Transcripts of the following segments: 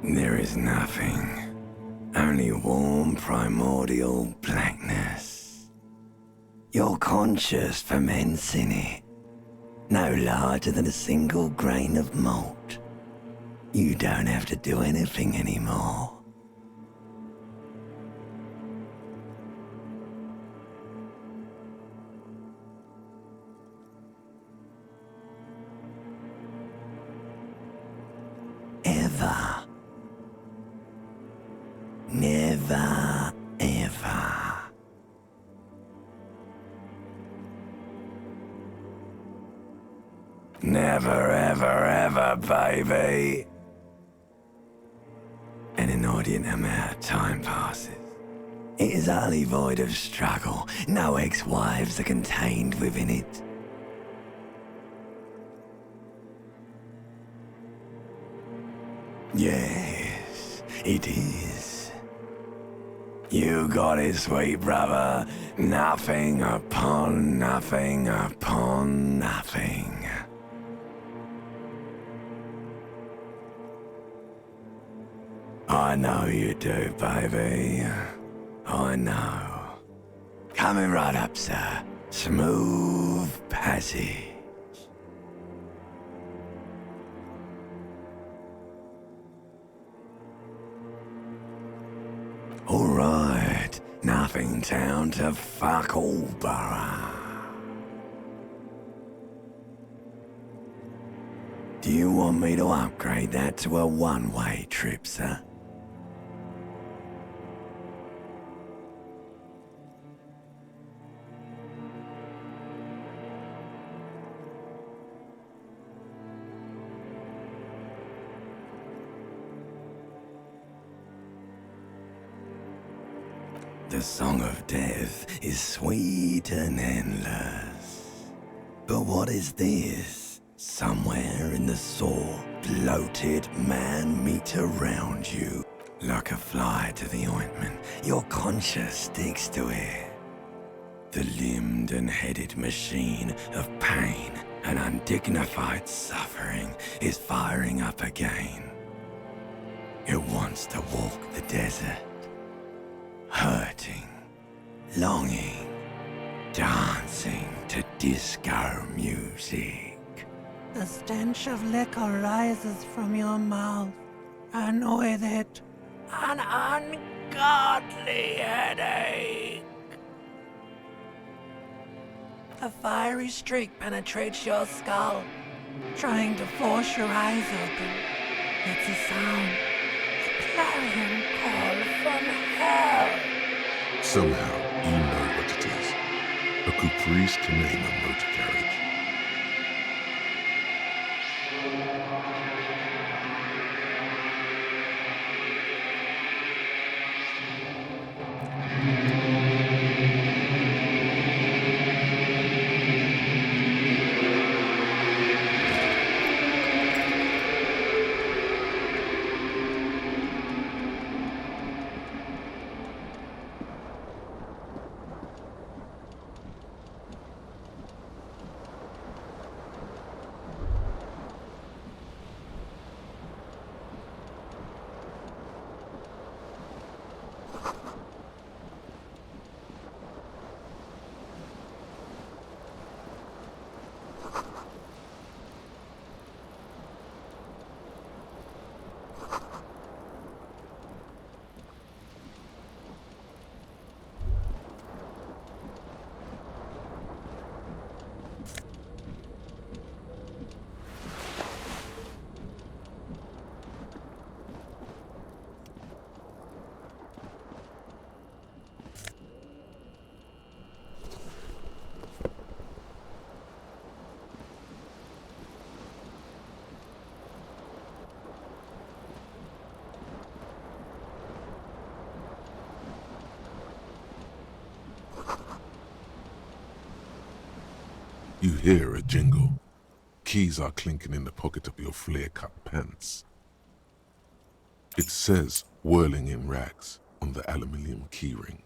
There is nothing. Only warm primordial blackness. Your conscious ferments in it. No larger than a single grain of malt. You don't have to do anything anymore. Ever. Never, ever. Never, ever, ever, baby. An inordinate amount of time passes. It is utterly void of struggle. No ex-wives are contained within it. Yes, it is. You got it, sweet brother. Nothing upon nothing upon nothing. I know you do, baby. I know. Coming right up, sir. Smooth passage. Alright, nothing town to fuck all borough. Do you want me to upgrade that to a one-way trip, sir? The song of death is sweet and endless. But what is this? Somewhere in the sore, bloated man meet around you. Like a fly to the ointment, your conscience sticks to it. The limbed and headed machine of pain and undignified suffering is firing up again. It wants to walk the desert. Hurting, longing, dancing to disco music. The stench of liquor rises from your mouth, and with it, an ungodly headache. A fiery streak penetrates your skull, trying to force your eyes open. It's a sound, a clarion call from hell. Somehow, you know what it is. A caprice to name a motor carriage. You hear a jingle. Keys are clinking in the pocket of your flare-cut pants. It says, whirling in rags, on the aluminium keyring.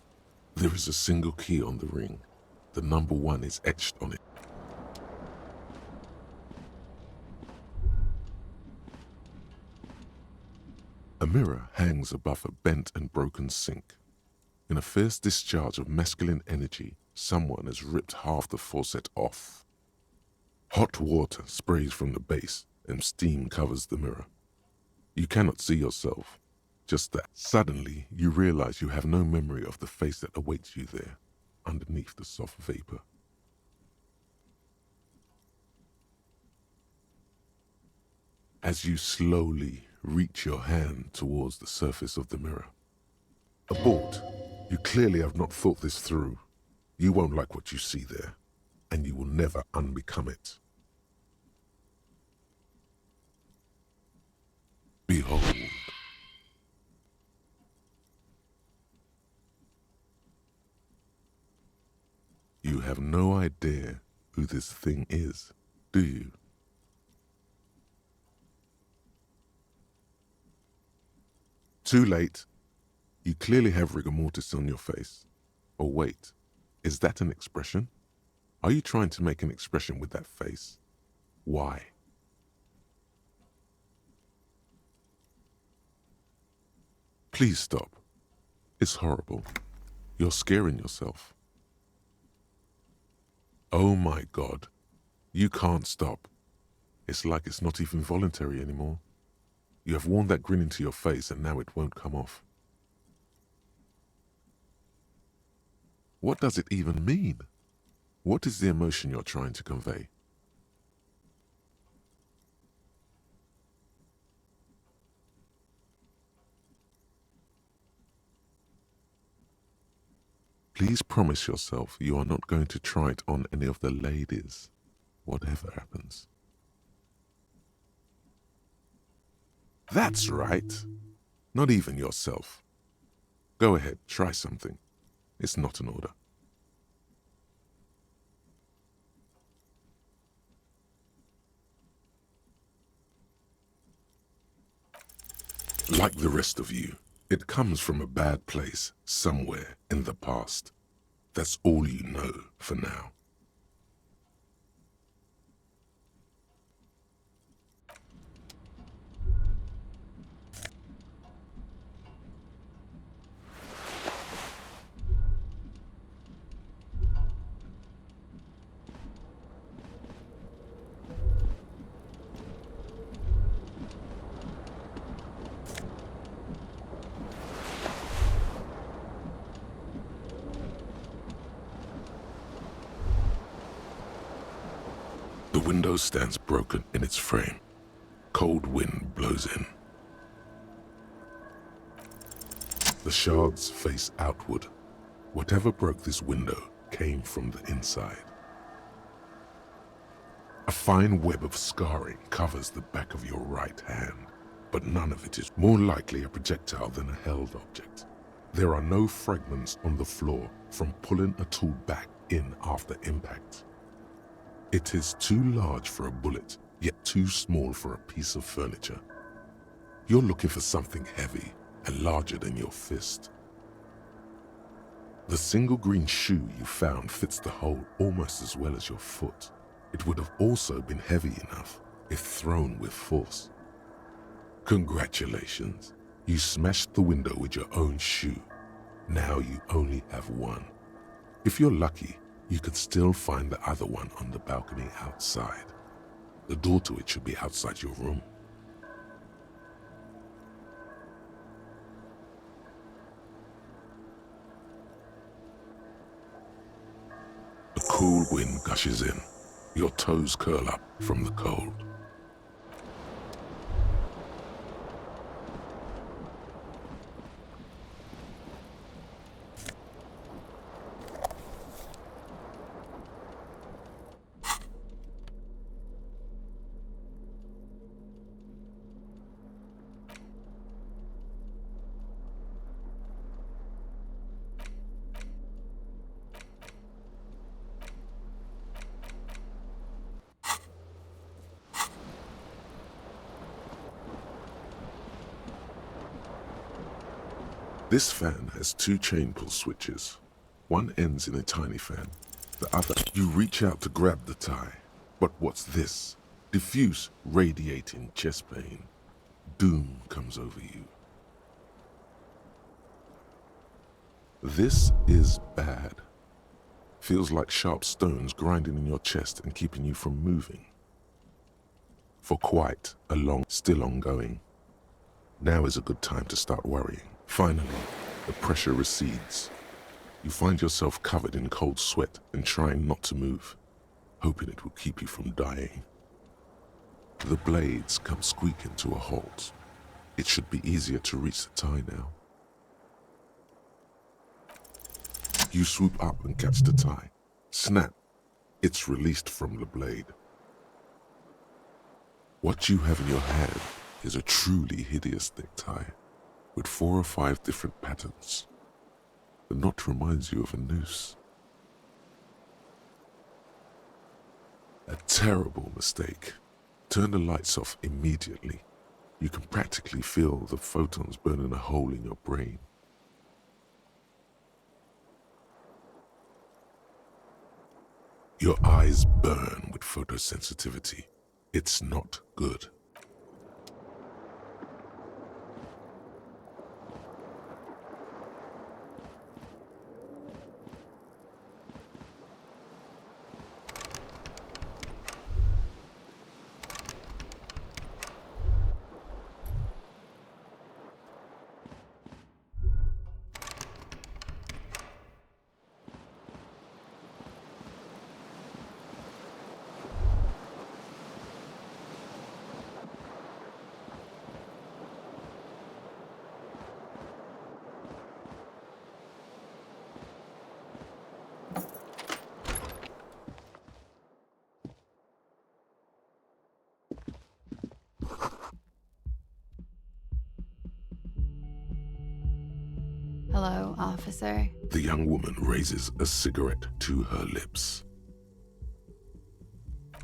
There is a single key on the ring. The number 1 is etched on it. A mirror hangs above a bent and broken sink. In a fierce discharge of masculine energy, someone has ripped half the faucet off. Hot water sprays from the base and steam covers the mirror. You cannot see yourself, just that suddenly you realize you have no memory of the face that awaits you there, underneath the soft vapor. As you slowly reach your hand towards the surface of the mirror. Abort. You clearly have not thought this through. You won't like what you see there, and you will never unbecome it. Behold. You have no idea who this thing is, do you? Too late. You clearly have rigor mortis on your face. Or wait, is that an expression? Are you trying to make an expression with that face? Why? Please stop. It's horrible. You're scaring yourself. Oh my God. You can't stop. It's like it's not even voluntary anymore. You have worn that grin into your face and now it won't come off. What does it even mean? What is the emotion you're trying to convey? Please promise yourself you are not going to try it on any of the ladies, whatever happens. That's right. Not even yourself. Go ahead, try something. It's not an order. Like the rest of you, it comes from a bad place somewhere in the past. That's all you know for now. The window stands broken in its frame. Cold wind blows in. The shards face outward. Whatever broke this window came from the inside. A fine web of scarring covers the back of your right hand, but none of it is more likely a projectile than a held object. There are no fragments on the floor from pulling a tool back in after impact. It is too large for a bullet, yet too small for a piece of furniture. You're looking for something heavy and larger than your fist. The single green shoe you found fits the hole almost as well as your foot. It would have also been heavy enough if thrown with force. Congratulations, you smashed the window with your own shoe. Now you only have one. If you're lucky, you could still find the other one on the balcony outside. The door to it should be outside your room. A cool wind gushes in. Your toes curl up from the cold. This fan has two chain pull switches. One ends in a tiny fan, the other. You reach out to grab the tie. But what's this? Diffuse, radiating chest pain. Doom comes over you. This is bad. Feels like sharp stones grinding in your chest and keeping you from moving. For quite a long, still ongoing. Now is a good time to start worrying. Finally, the pressure recedes. You find yourself covered in cold sweat and trying not to move, hoping it will keep you from dying. The blades come squeaking to a halt. It should be easier to reach the tie now. You swoop up and catch the tie. Snap! It's released from the blade. What you have in your hand is a truly hideous necktie with 4 or 5 different patterns. The knot reminds you of a noose. A terrible mistake. Turn the lights off immediately. You can practically feel the photons burning a hole in your brain. Your eyes burn with photosensitivity. It's not good. Hello, officer. The young woman raises a cigarette to her lips.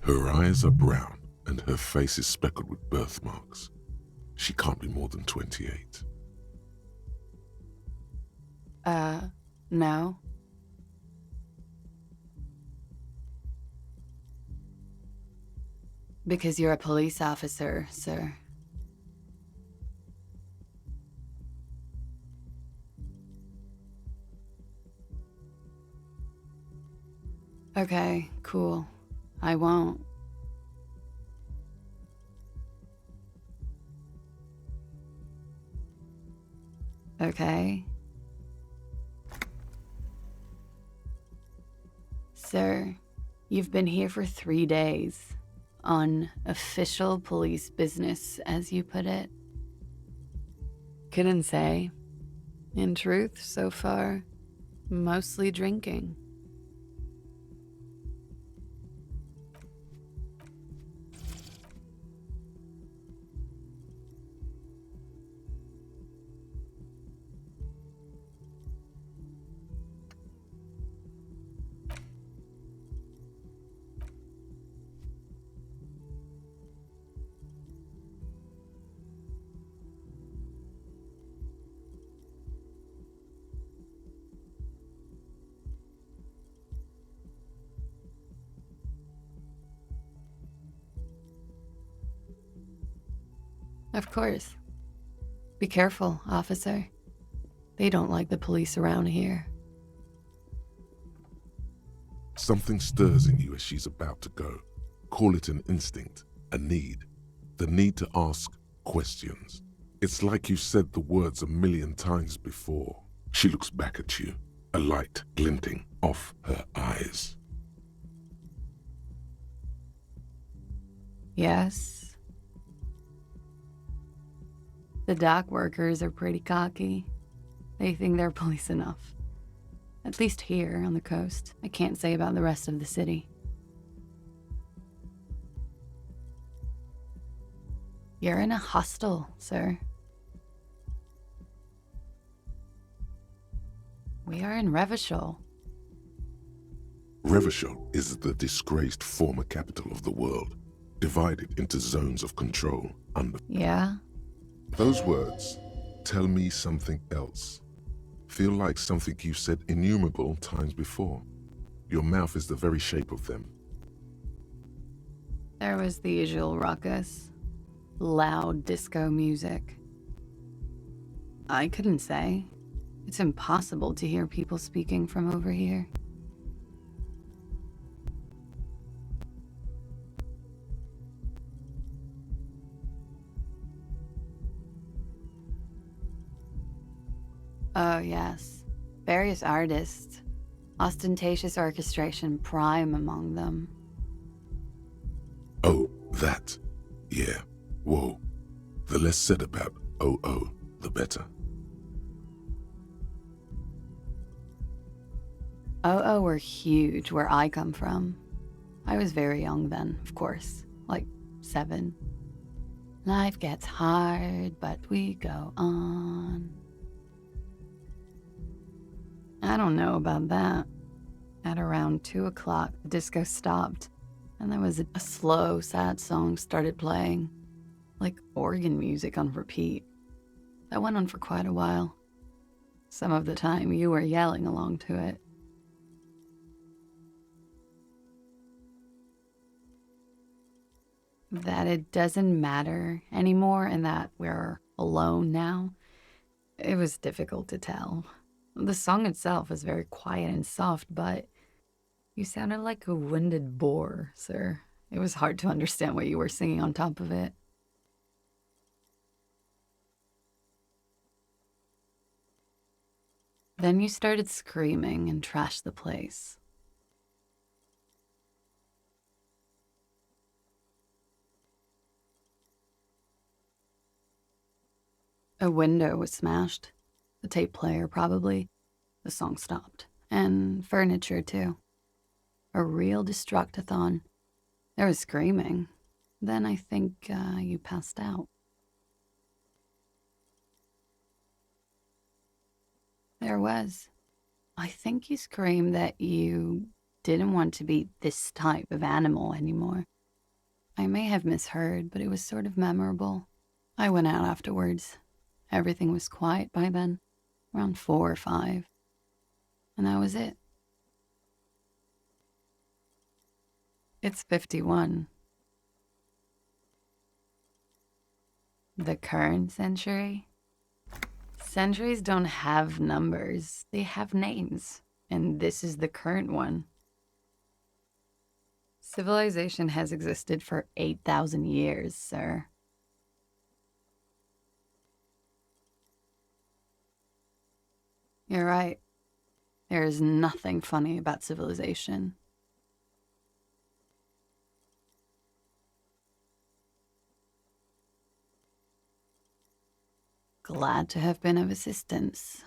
Her eyes are brown and her face is speckled with birthmarks. She can't be more than 28. No. Because you're a police officer, sir. Okay, cool. I won't. Okay. Sir, you've been here for 3 days. On official police business, as you put it. Couldn't say. In truth, so far, mostly drinking. Of course. Be careful, officer. They don't like the police around here. Something stirs in you as she's about to go. Call it an instinct, a need. The need to ask questions. It's like you said the words 1,000,000 times before. She looks back at you, a light glinting off her eyes. Yes. The dock workers are pretty cocky. They think they're police enough. At least here on the coast. I can't say about the rest of the city. You're in a hostel, sir. We are in Revachol. Revachol is the disgraced former capital of the world, divided into zones of control under. Yeah? Those words tell me something else. Feel like something you've said innumerable times before. Your mouth is the very shape of them. There was the usual ruckus. Loud disco music. I couldn't say. It's impossible to hear people speaking from over here. Oh, yes. Various artists. Ostentatious orchestration prime among them. Oh, that. Yeah. Whoa. The less said about OO, the better. OO were huge where I come from. I was very young then, of course, like 7. Life gets hard, but we go on. I don't know about that. At around 2 o'clock, the disco stopped, and there was a slow, sad song started playing, like organ music on repeat. That went on for quite a while. Some of the time, you were yelling along to it. That it doesn't matter anymore and that we're alone now, it was difficult to tell. The song itself was very quiet and soft, but you sounded like a winded boar, sir. It was hard to understand what you were singing on top of it. Then you started screaming and trashed the place. A window was smashed. The tape player, probably. The song stopped. And furniture, too. A real destructathon. There was screaming. Then I think you passed out. There was. I think you screamed that you didn't want to be this type of animal anymore. I may have misheard, but it was sort of memorable. I went out afterwards. Everything was quiet by then, around 4 or 5. And that was it. It's 51. The current century? Centuries don't have numbers, they have names. And this is the current one. Civilization has existed for 8,000 years, sir. You're right. There is nothing funny about civilization. Glad to have been of assistance.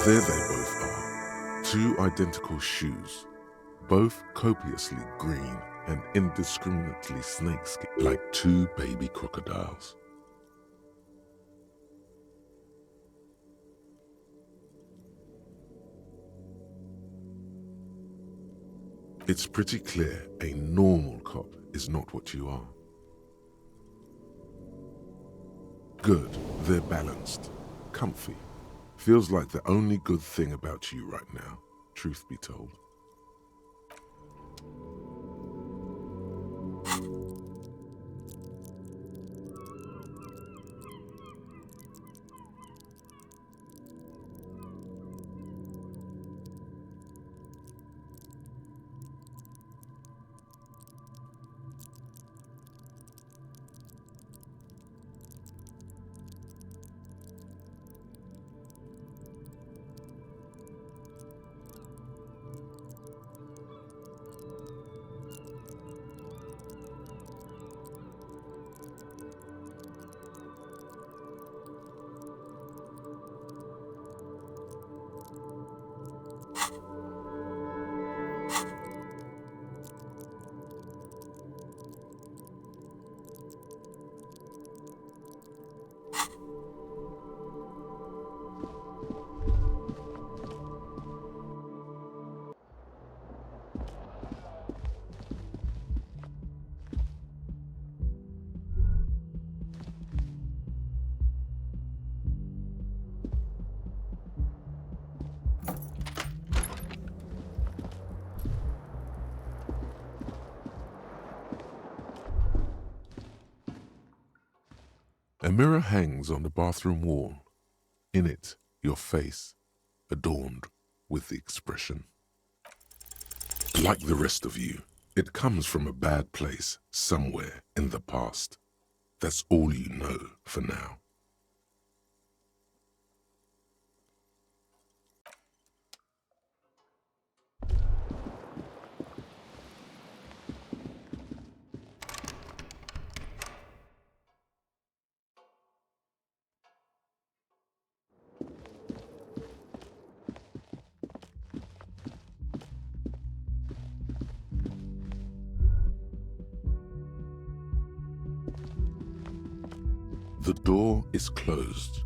There they both are. 2 identical shoes, both copiously green and indiscriminately snakeskin, like 2 baby crocodiles. It's pretty clear a normal cop is not what you are. Good, they're balanced, comfy, Feels like the only good thing about you right now, truth be told. A mirror hangs on the bathroom wall. In it, your face, adorned with the expression. Like the rest of you, it comes from a bad place somewhere in the past. That's all you know for now. The door is closed.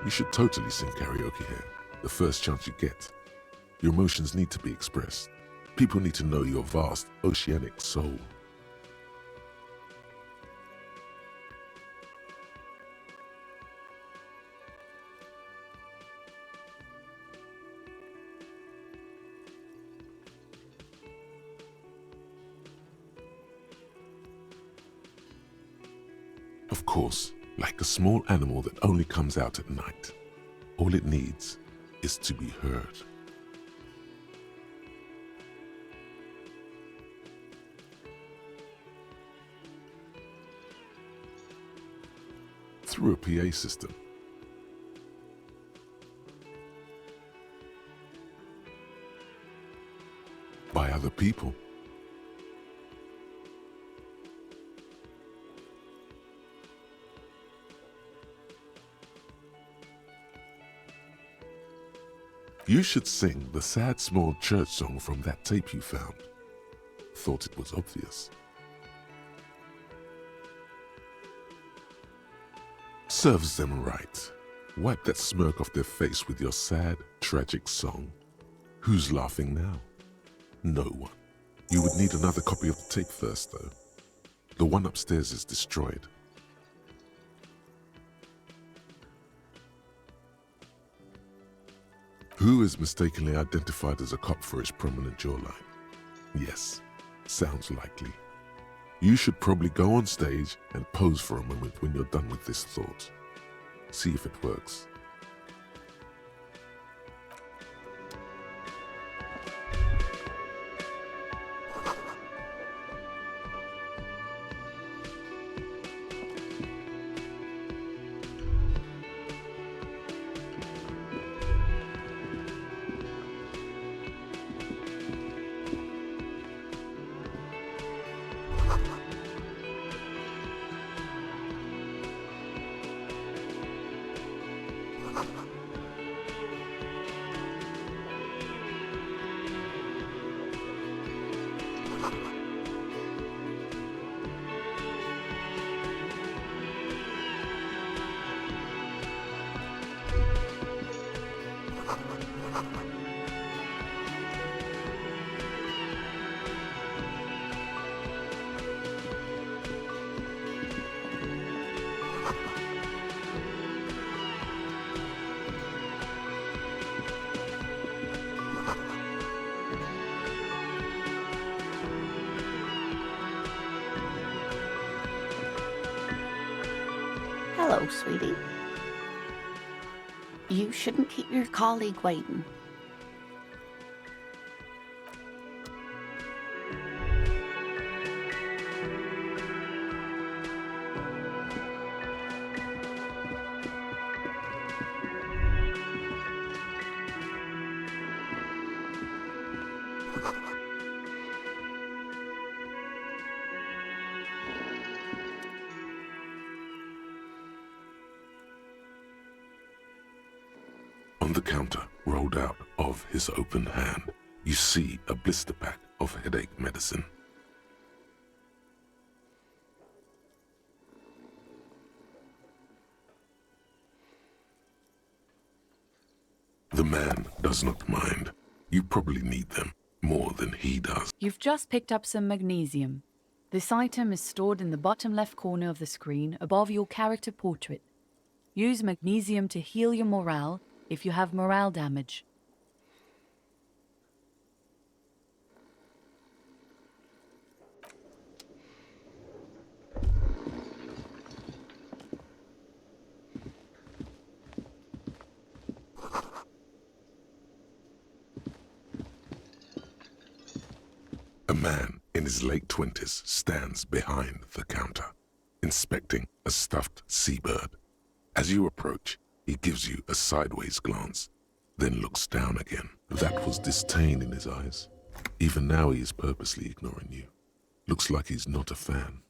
You should totally sing karaoke here, the first chance you get. Your emotions need to be expressed. People need to know your vast, oceanic soul. Of course, like a small animal that only comes out at night, all it needs is to be heard. Through a PA system. By other people. You should sing the sad small church song from that tape you found. Thought it was obvious. Serves them right. Wipe that smirk off their face with your sad, tragic song. Who's laughing now? No one. You would need another copy of the tape first, though. The one upstairs is destroyed. Who is mistakenly identified as a cop for his prominent jawline? Yes, sounds likely. You should probably go on stage and pose for a moment when you're done with this thought. See if it works. Hello, sweetie. You shouldn't keep your colleague waiting. On the counter, rolled out of his open hand, you see a blister pack of headache medicine. The man does not mind. You probably need them more than he does. You've just picked up some magnesium. This item is stored in the bottom left corner of the screen above your character portrait. Use magnesium to heal your morale if you have morale damage. A man in his late 20s stands behind the counter, inspecting a stuffed seabird. As you approach, he gives you a sideways glance, then looks down again. That was disdain in his eyes. Even now he is purposely ignoring you. Looks like he's not a fan.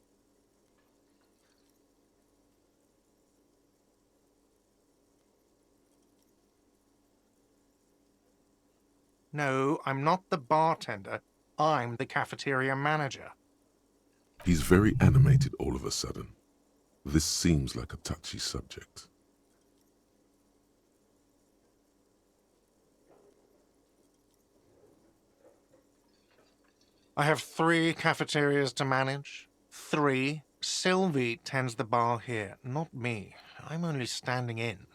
No, I'm not the bartender. I'm the cafeteria manager. He's very animated all of a sudden. This seems like a touchy subject. I have 3 cafeterias to manage. 3. Sylvie tends the bar here, not me. I'm only standing in.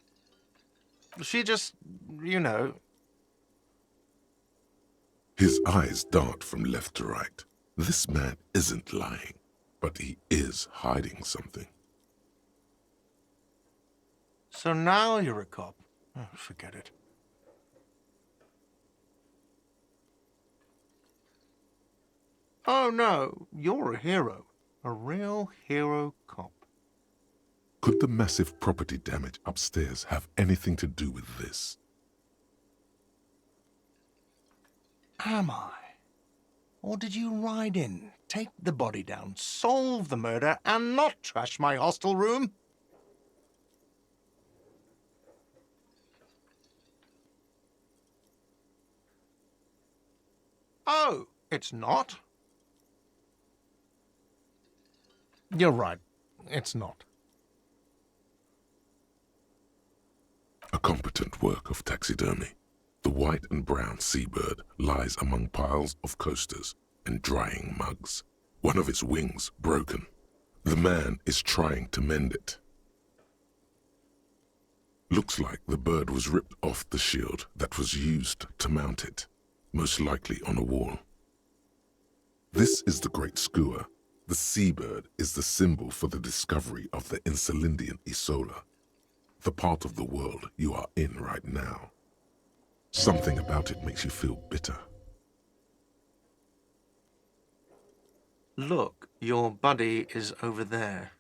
She just, you know. His eyes dart from left to right. This man isn't lying, but he is hiding something. So now you're a cop. Oh, forget it. Oh no, you're a hero. A real hero cop. Could the massive property damage upstairs have anything to do with this? Am I? Or did you ride in, take the body down, solve the murder, and not trash my hostel room? Oh, it's not? You're right. It's not. A competent work of taxidermy. The white and brown seabird lies among piles of coasters and drying mugs. One of its wings broken. The man is trying to mend it. Looks like the bird was ripped off the shield that was used to mount it, most likely on a wall. This is the great skua. The seabird is the symbol for the discovery of the Insulindian Isola, the part of the world you are in right now. Something about it makes you feel bitter. Look, your buddy is over there.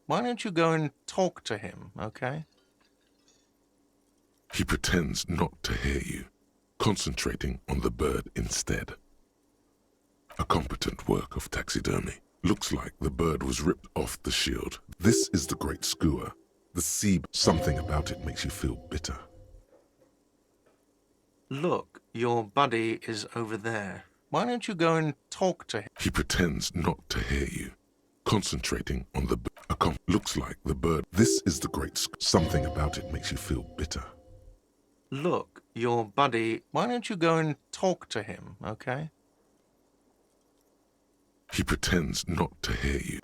Why don't you go and talk to him, okay? He pretends not to hear you, concentrating on the bird instead. A competent work of taxidermy. Looks like the bird was ripped off the shield. This is the great skua. The sea. Something about it makes you feel bitter. Look, your buddy is over there. Why don't you go and talk to him? He pretends not to hear you, concentrating on the looks like the bird. This is the great something about it makes you feel bitter. Look, your buddy. Why don't you go and talk to him, okay? He pretends not to hear you.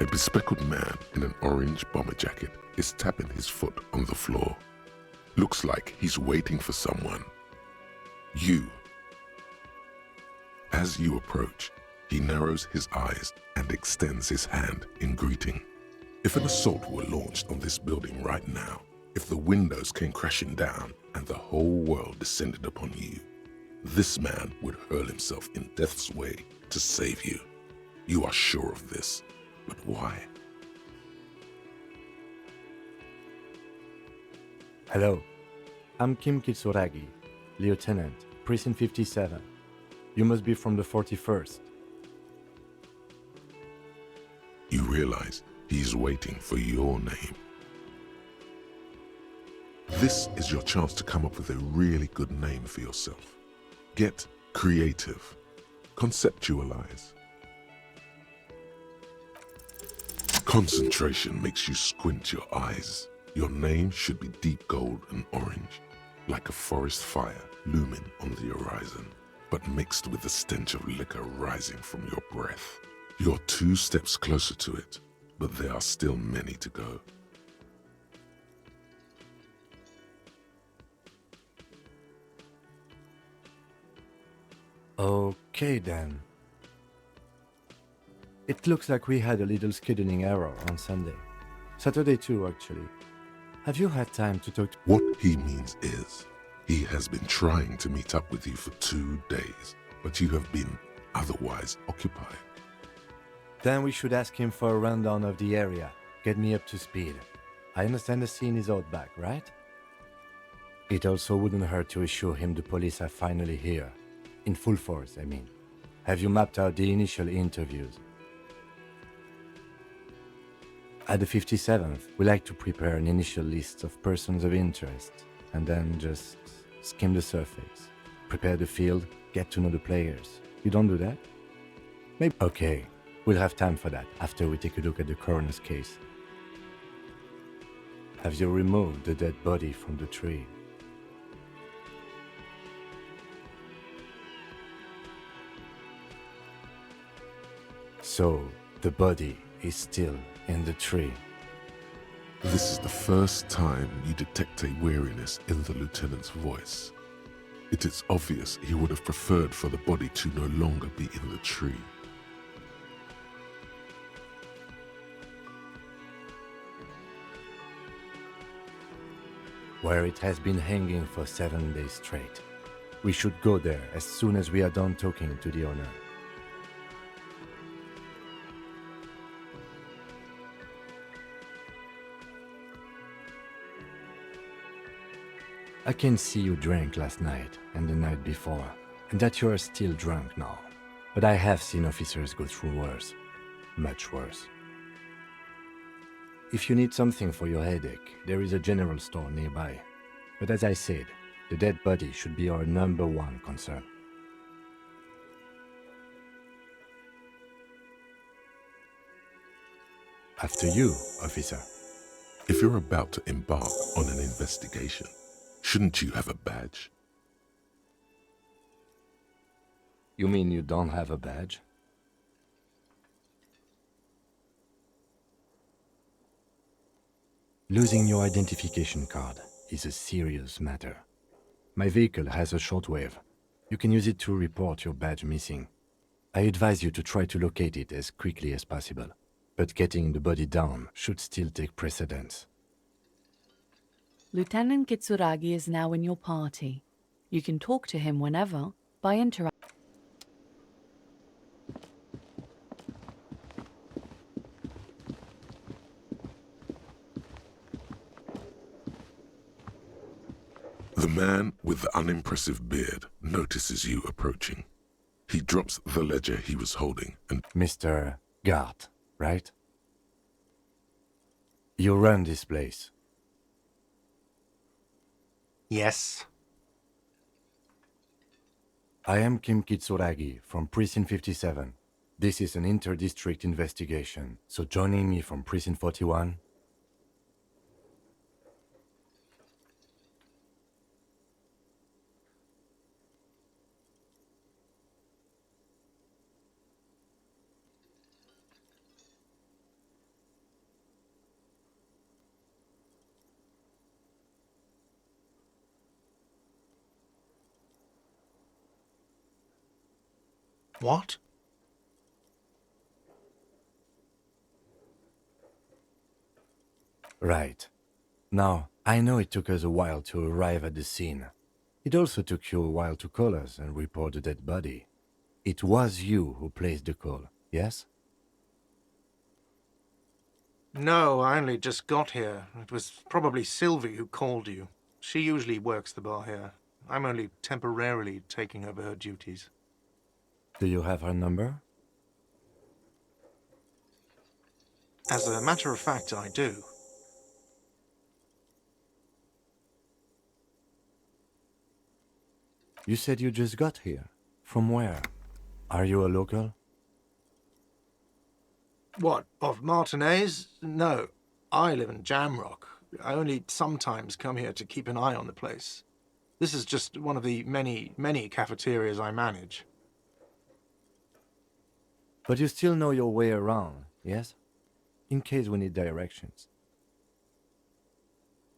A bespectacled man in an orange bomber jacket is tapping his foot on the floor. Looks like he's waiting for someone. You. As you approach, he narrows his eyes and extends his hand in greeting. If an assault were launched on this building right now, if the windows came crashing down and the whole world descended upon you, this man would hurl himself in death's way to save you. You are sure of this, but why? Hello, I'm Kim Kitsuragi, Lieutenant, Precinct 57. You must be from the 41st. You realize he's waiting for your name. This is your chance to come up with a really good name for yourself. Get creative. Conceptualize. Concentration makes you squint your eyes. Your name should be deep gold and orange, like a forest fire looming on the horizon, but mixed with the stench of liquor rising from your breath. You're 2 steps closer to it, but there are still many to go. Okay then. It looks like we had a little scheduling error on Sunday. Saturday too, actually. Have you had time to talk to... What he means is, he has been trying to meet up with you for 2 days, but you have been otherwise occupied. Then we should ask him for a rundown of the area. Get me up to speed. I understand the scene is out back, right? It also wouldn't hurt to assure him the police are finally here. In full force, I mean. Have you mapped out the initial interviews? At the 57th, we like to prepare an initial list of persons of interest, and then just skim the surface. Prepare the field, get to know the players. You don't do that? Maybe. Okay, we'll have time for that after we take a look at the coroner's case. Have you removed the dead body from the tree? So, the body is still in the tree. This is the first time you detect a weariness in the lieutenant's voice. It is obvious he would have preferred for the body to no longer be in the tree. Where it has been hanging for 7 days straight. We should go there as soon as we are done talking to the owner. I can see you drank last night and the night before, and that you are still drunk now. But I have seen officers go through worse. Much worse. If you need something for your headache, there is a general store nearby. But as I said, the dead body should be our #1 concern. After you, officer. If you're about to embark on an investigation, shouldn't you have a badge? You mean you don't have a badge? Losing your identification card is a serious matter. My vehicle has a shortwave. You can use it to report your badge missing. I advise you to try to locate it as quickly as possible, but getting the body down should still take precedence. Lieutenant Kitsuragi is now in your party. You can talk to him whenever by interacting. The man with the unimpressive beard notices you approaching. He drops the ledger he was holding and... Mr. Gart, right? You run this place. Yes. I am Kim Kitsuragi from Precinct 57. This is an inter-district investigation, so joining me from Precinct 41... What? Right. Now, I know it took us a while to arrive at the scene. It also took you a while to call us and report the dead body. It was you who placed the call, yes? No, I only just got here. It was probably Sylvie who called you. She usually works the bar here. I'm only temporarily taking over her duties. Do you have her number? As a matter of fact, I do. You said you just got here. From where? Are you a local? What, of Martinez? No. I live in Jamrock. I only sometimes come here to keep an eye on the place. This is just one of the many cafeterias I manage. But you still know your way around, yes? In case we need directions.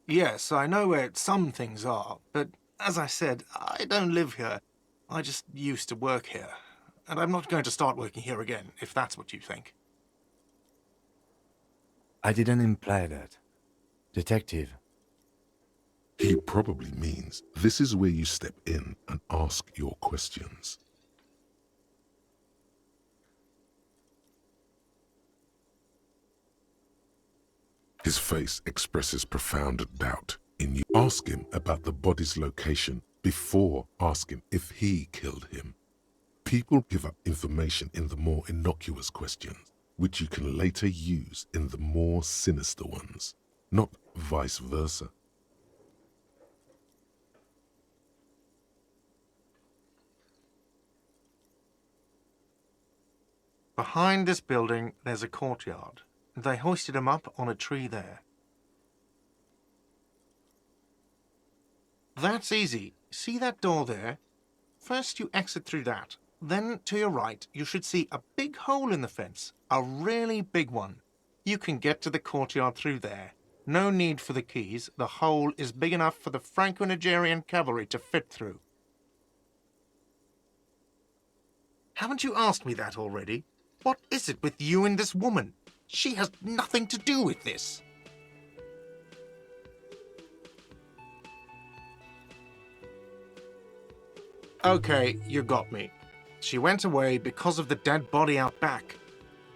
Yes, I know where some things are, but as I said, I don't live here. I just used to work here. And I'm not going to start working here again, if that's what you think. I didn't imply that. Detective, He probably means this is where you step in and ask your questions. His face expresses profound doubt in you. Ask him about the body's location before asking if he killed him. People give up information in the more innocuous questions, which you can later use in the more sinister ones, not vice versa. Behind this building, there's a courtyard. They hoisted him up on a tree there. That's easy. See that door there? First you exit through that. Then, to your right, you should see a big hole in the fence. A really big one. You can get to the courtyard through there. No need for the keys. The hole is big enough for the Franco-Nigerian cavalry to fit through. Haven't you asked me that already? What is it with you and this woman? She has nothing to do with this. Okay, you got me. She went away because of the dead body out back.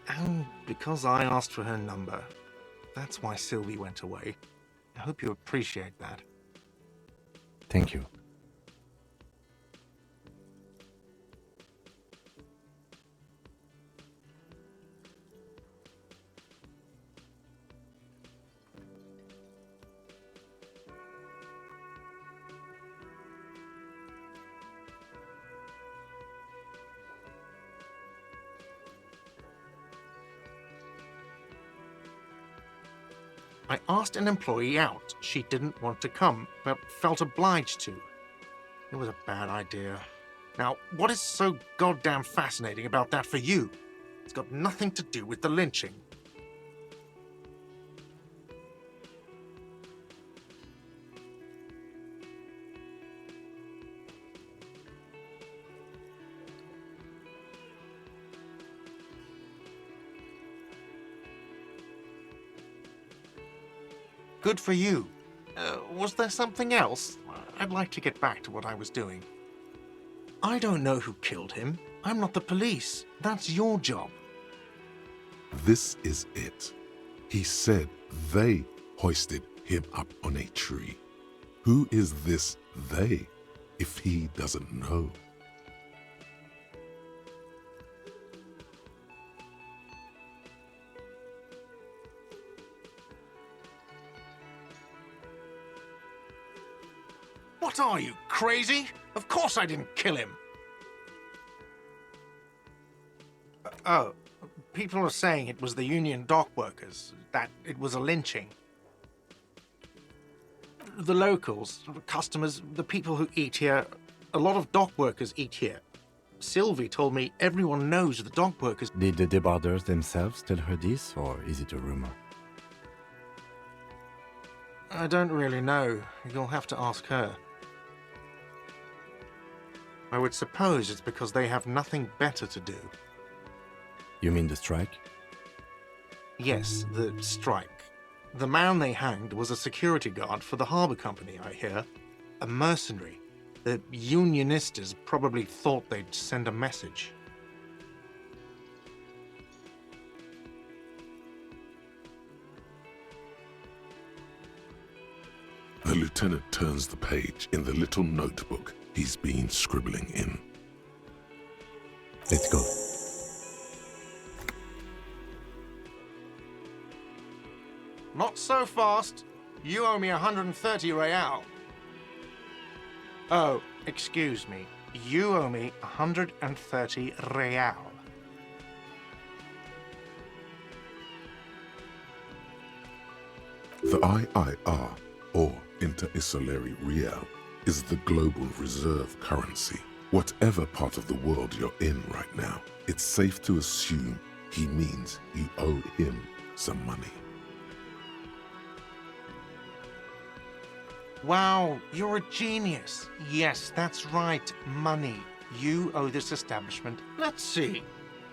And because I asked for her number. That's why Sylvie went away. I hope you appreciate that. thank you. I asked an employee out. She didn't want to come, but felt obliged to. It was a bad idea. Now, what is so goddamn fascinating about that for you? It's got nothing to do with the lynching. Good for you. Was there something else? I'd like to get back to what I was doing. I don't know who killed him. I'm not the police. That's your job. This is it. He said they hoisted him up on a tree. Who is this they, if he doesn't know? What are you, crazy? Of course I didn't kill him. Oh, people are saying it was the union dock workers, that it was a lynching. The locals, customers, the people who eat here, a lot of dock workers eat here. Sylvie told me everyone knows the dock workers. Did the debarders themselves tell her this, or is it a rumor? I don't really know. You'll have to ask her. I would suppose it's because they have nothing better to do. You mean the strike? Yes, the strike. The man they hanged was a security guard for the harbour company, I hear. A mercenary. The unionistas probably thought they'd send a message. The lieutenant turns the page in the little notebook he's been scribbling in. Let's go. Not so fast. You owe me 130 real. Oh, excuse me. You owe me 130 real. The IIR, or Inter-Isolary Real, is the global reserve currency. Whatever part of the world you're in right now, it's safe to assume he means you owe him some money. Wow, you're a genius. Yes, that's right. Money. You owe this establishment. Let's see.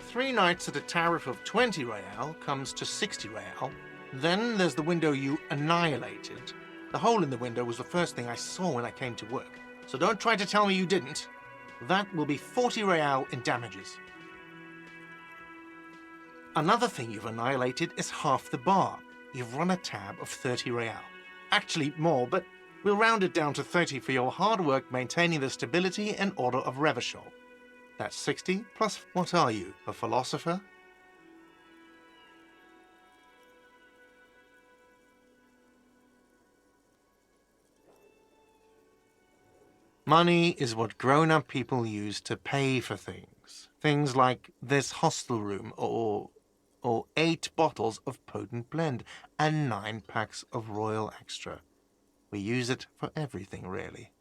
3 nights at a tariff of 20 real comes to 60 real. Then there's the window you annihilated. The hole in the window was the first thing I saw when I came to work. So don't try to tell me you didn't. That will be 40 real in damages. Another thing you've annihilated is half the bar. You've run a tab of 30 real. Actually more, but we'll round it down to 30 for your hard work maintaining the stability and order of Revachol. That's 60 plus what are you, a philosopher? Money is what grown-up people use to pay for things. Things like this hostel room or 8 bottles of potent blend and 9 packs of Royal Extra. We use it for everything, really.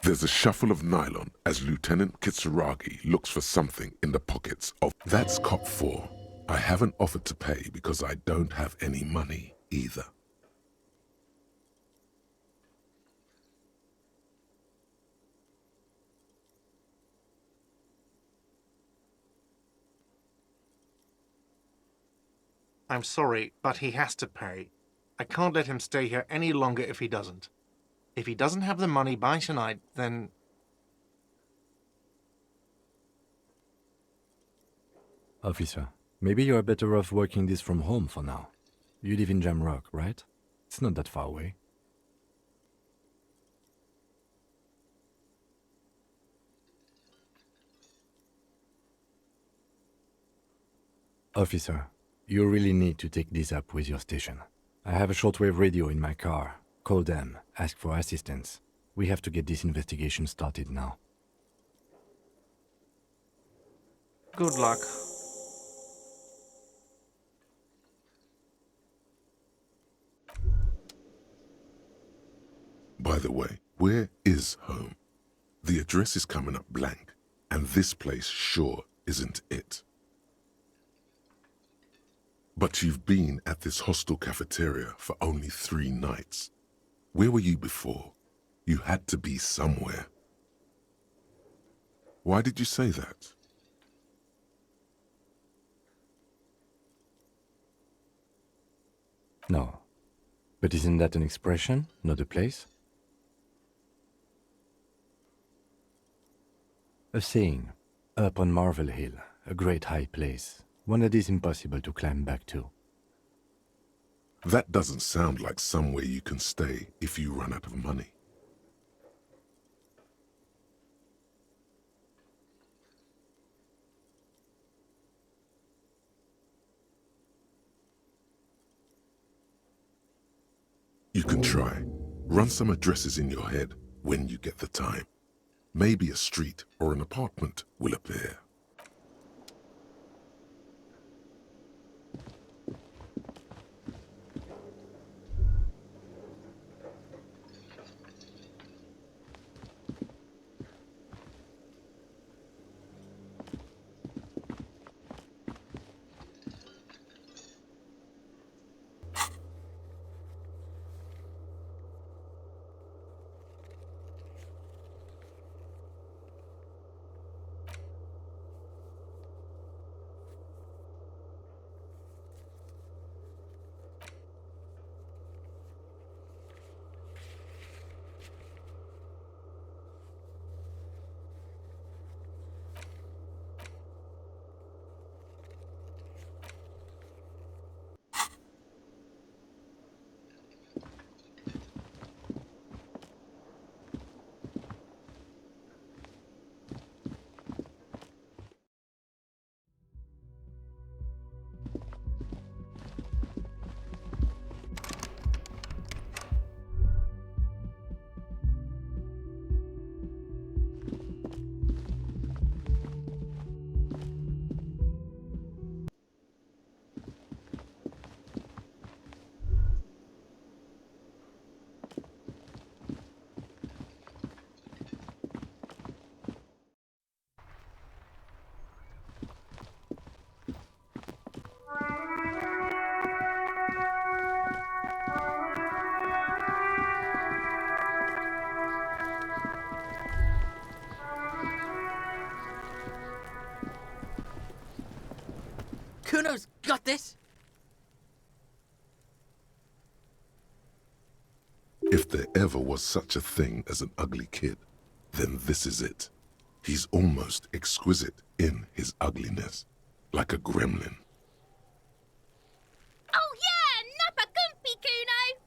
There's a shuffle of nylon as Lieutenant Kitsuragi looks for something in the pockets of... That's cop 4. I haven't offered to pay because I don't have any money either. I'm sorry, but he has to pay. I can't let him stay here any longer if he doesn't. If he doesn't have the money by tonight, then... Officer, maybe you're better off working this from home for now. You live in Jamrock, right? It's not that far away. Officer, you really need to take this up with your station. I have a shortwave radio in my car. Call them, ask for assistance. We have to get this investigation started now. Good luck. By the way, where is home? The address is coming up blank, and this place sure isn't it. But you've been at this hostel cafeteria for only 3 nights. Where were you before? You had to be somewhere. Why did you say that? No. But isn't that an expression, not a place? A saying, up on Marvel Hill, a great high place, one that is impossible to climb back to. That doesn't sound like somewhere you can stay if you run out of money. You can try. Run some addresses in your head when you get the time. Maybe a street or an apartment will appear. Kuno's got this. If there ever was such a thing as an ugly kid, then this is it. He's almost exquisite in his ugliness, like a gremlin. Oh yeah, nappa gumpy, Kuno!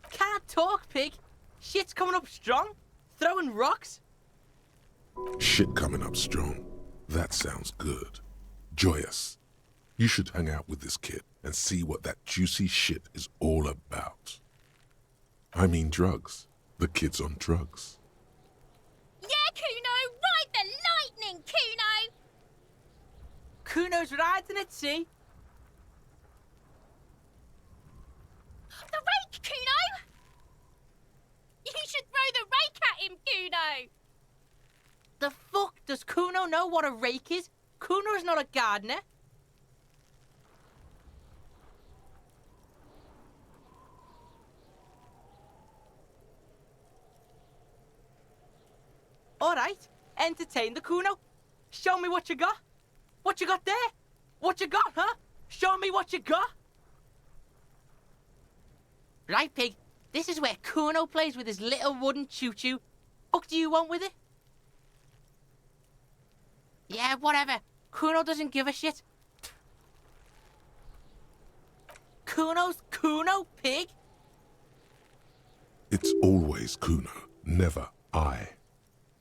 Can't talk, pig. Shit's coming up strong. Throwing rocks. Shit coming up strong. That sounds good. Joyous. You should hang out with this kid and see what that juicy shit is all about. I mean drugs. The kid's on drugs. Yeah, Kuno! Ride the lightning, Kuno! Kuno's riding it, see? The rake, Kuno! You should throw the rake at him, Kuno! The fuck does Kuno know what a rake is? Kuno's not a gardener. Alright, entertain the Kuno. Show me what you got. What you got there? What you got, huh? Show me what you got. Right, pig. This is where Kuno plays with his little wooden choo-choo. Fuck do you want with it? Yeah, whatever. Kuno doesn't give a shit. Kuno's Kuno, pig. It's always Kuno, never I.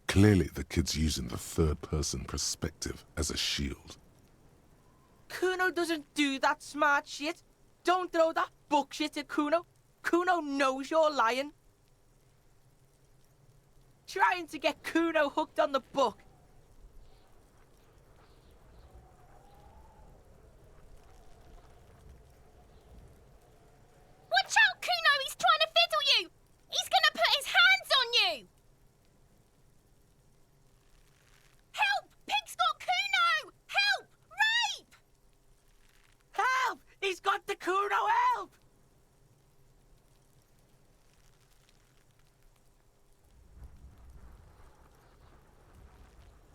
Clearly the kid's using the third-person perspective as a shield. Kuno doesn't do that smart shit. Don't throw that book shit at Kuno. Kuno knows you're lying. Trying to get Kuno hooked on the book. Watch out, Kuno! He's trying to fiddle you! He's gonna put his hands on you! Help! Pig's got Kuno! Help! Rape! Help! He's got the Kuno, help!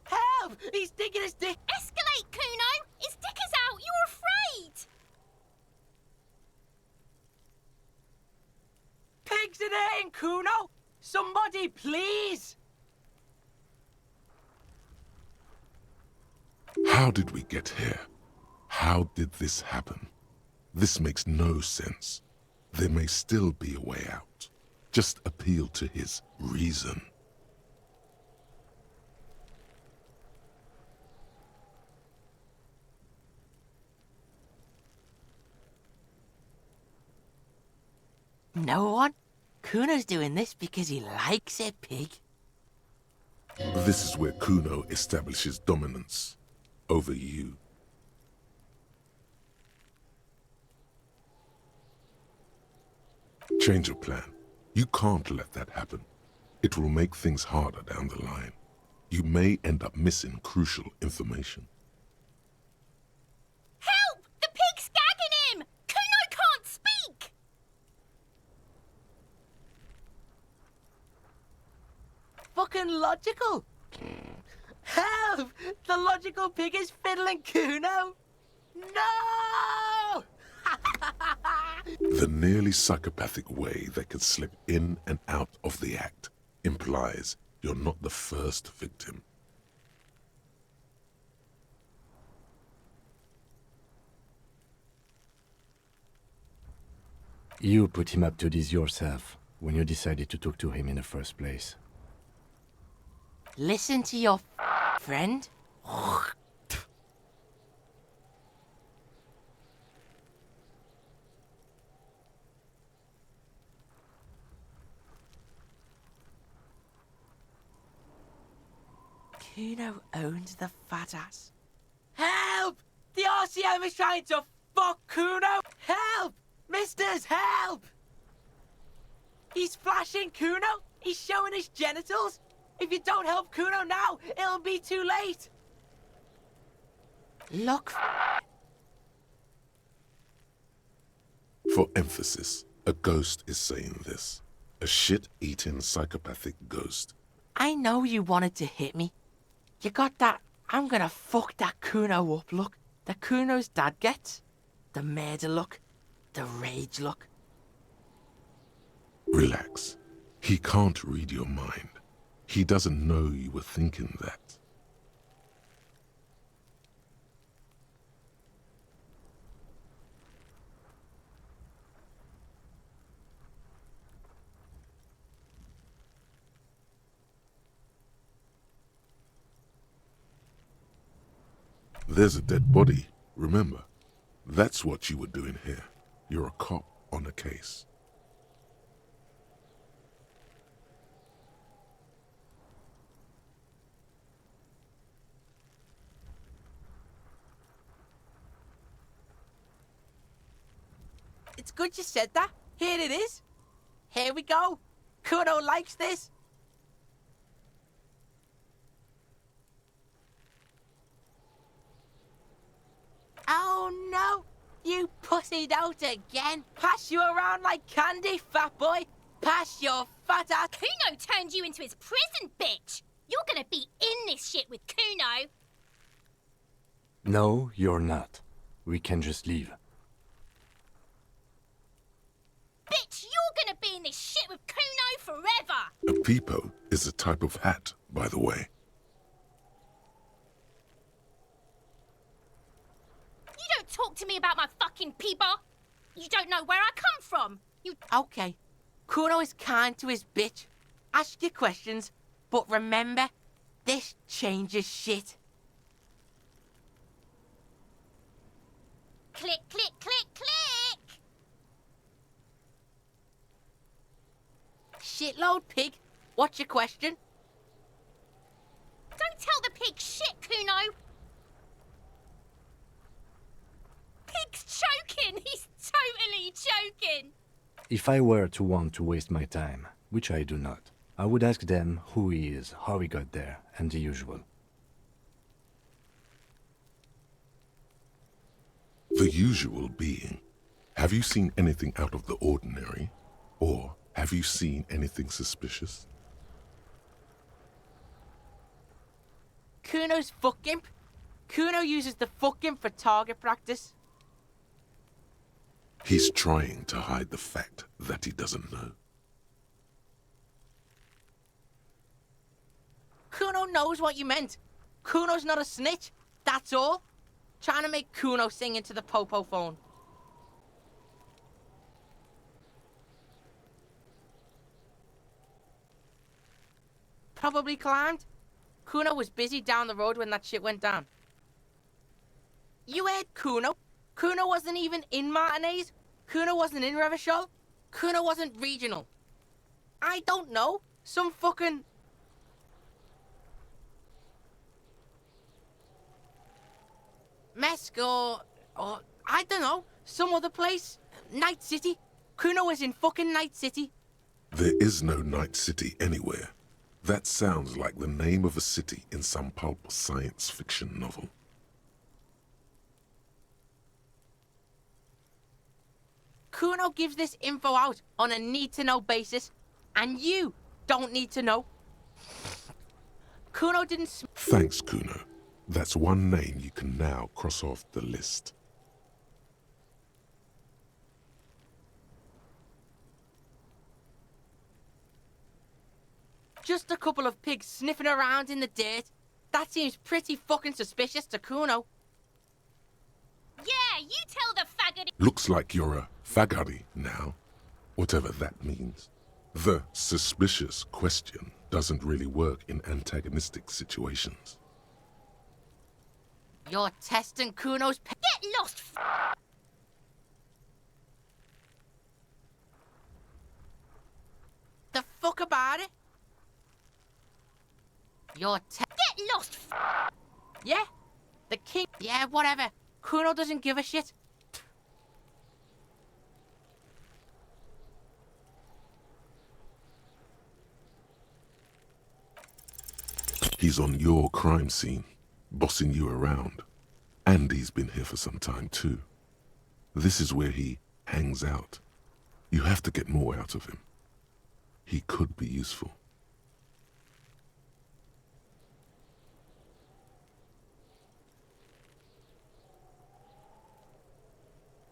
Help! He's digging his dick. Escalate, Kuno! His dick is out! You're afraid! Pigs in here, Kuno! Somebody, please! How did we get here? How did this happen? This makes no sense. There may still be a way out. Just appeal to his reason. No one? Kuno's doing this because he likes it, pig. This is where Kuno establishes dominance over you. Change of plan. You can't let that happen. It will make things harder down the line. You may end up missing crucial information. Help! The pig's gagging him! Kuno can't speak! Fucking logical. Help! The logical pig is fiddling Kuno. No! The nearly psychopathic way they can slip in and out of the act implies you're not the first victim. You put him up to this yourself when you decided to talk to him in the first place. Listen to your friend. Kuno owns the fat ass. Help! The RCM is trying to fuck Kuno! Help! Misters, help! He's flashing Kuno! He's showing his genitals! If you don't help Kuno now, it'll be too late! Look. For emphasis, a ghost is saying this. A shit-eating psychopathic ghost. I know you wanted to hit me. You got that, I'm gonna fuck that Kuno up look that Kuno's dad gets. The murder look. The rage look. Relax. He can't read your mind. He doesn't know you were thinking that. There's a dead body, remember? That's what you were doing here. You're a cop on a case. It's good you said that. Here it is. Here we go. Kuno likes this. Oh no! You pussied out again! Pass you around like candy, fat boy! Pass your fat ass! Kuno turned you into his prison, bitch! You're gonna be in this shit with Kuno! No, you're not. We can just leave. Bitch, you're gonna be in this shit with Kuno forever! A peepo is a type of hat, by the way. You don't talk to me about my fucking peeper! You don't know where I come from! You... Okay. Kuno is kind to his bitch. Ask your questions, but remember, this changes shit. Click, click, click, click! Shitload pig. What's your question? Don't tell the pig shit, Kuno! Pig's choking! He's totally choking! If I were to want to waste my time, which I do not, I would ask them who he is, how he got there, and the usual. The usual being, have you seen anything out of the ordinary? Or have you seen anything suspicious? Kuno's fuck imp. Kuno uses the fuck imp for target practice. He's trying to hide the fact that he doesn't know. Kuno knows what you meant. Kuno's not a snitch, that's all. Trying to make Kuno sing into the popo phone. Probably climbed. Kuno was busy down the road when that shit went down. You heard Kuno. Kuno wasn't even in Martinez. Kuno wasn't in Revachol. Kuno wasn't regional. I don't know. Some fucking... Mesk or I don't know. Some other place. Night City. Kuno was in fucking Night City. There is no Night City anywhere. That sounds like the name of a city in some pulp science fiction novel. Kuno gives this info out on a need-to-know basis, and you don't need to know. Kuno didn't... Thanks, Kuno. That's one name you can now cross off the list. Just a couple of pigs sniffing around in the dirt. That seems pretty fucking suspicious to Kuno. Yeah, you tell the faggot... Looks like you're a fagari now, whatever that means. The suspicious question doesn't really work in antagonistic situations. You're testing Kuno's... Get lost, The fuck about it? You're Get lost, Yeah? The king... Yeah, whatever. Kuno doesn't give a shit. He's on your crime scene, bossing you around. And he's been here for some time too. This is where he hangs out. You have to get more out of him. He could be useful.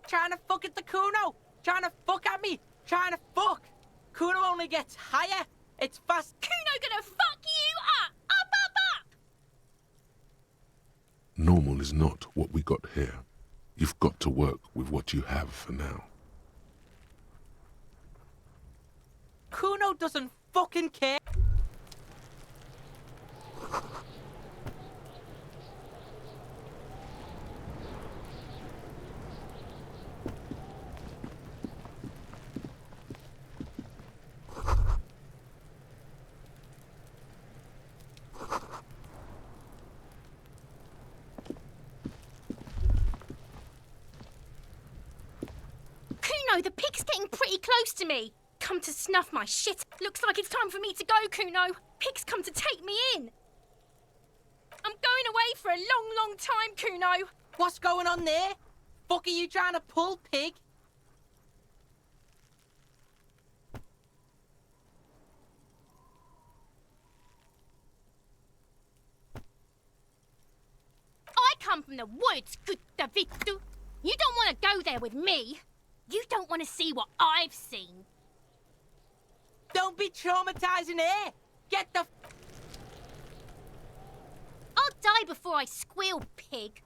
Trying to fuck at the Kuno. Trying to fuck at me. Trying to fuck. Kuno only gets higher. It's fast. Kuno gonna fuck you up! Up, up, up! Normal is not what we got here. You've got to work with what you have for now. Kuno doesn't fucking care. Kuno, the pig's getting pretty close to me. Come to snuff my shit. Looks like it's time for me to go, Kuno. Pig's come to take me in. I'm going away for a long, long time, Kuno. What's going on there? Fuck are you trying to pull, pig? I come from the woods, good Davidu. You don't want to go there with me. You don't want to see what I've seen. Don't be traumatizing here. Get the... I'll die before I squeal, pig.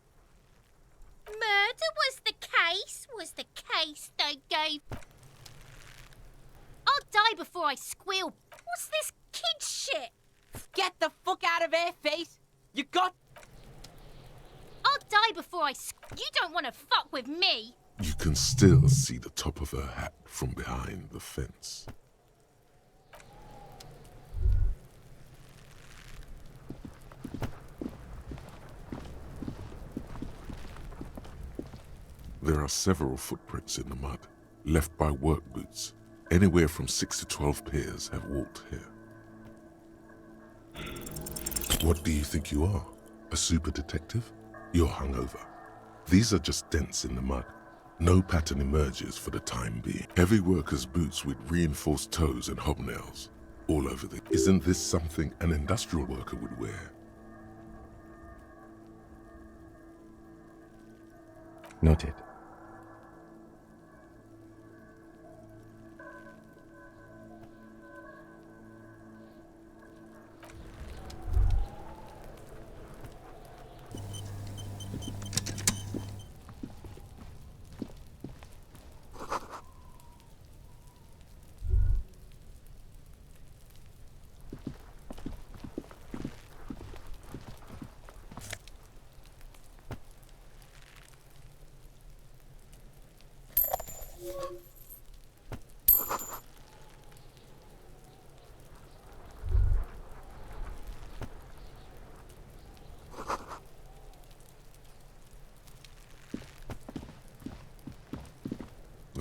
Murder was the case they gave. I'll die before I squeal. What's this kid shit? Get the fuck out of here, face. You got... I'll die before You don't want to fuck with me. You can still see the top of her hat from behind the fence. There are several footprints in the mud, left by work boots. Anywhere from 6 to 12 pairs have walked here. What do you think you are? A super detective? You're hungover. These are just dents in the mud. No pattern emerges for the time being. Heavy workers' boots with reinforced toes and hobnails all over the... Isn't this something an industrial worker would wear? Noted.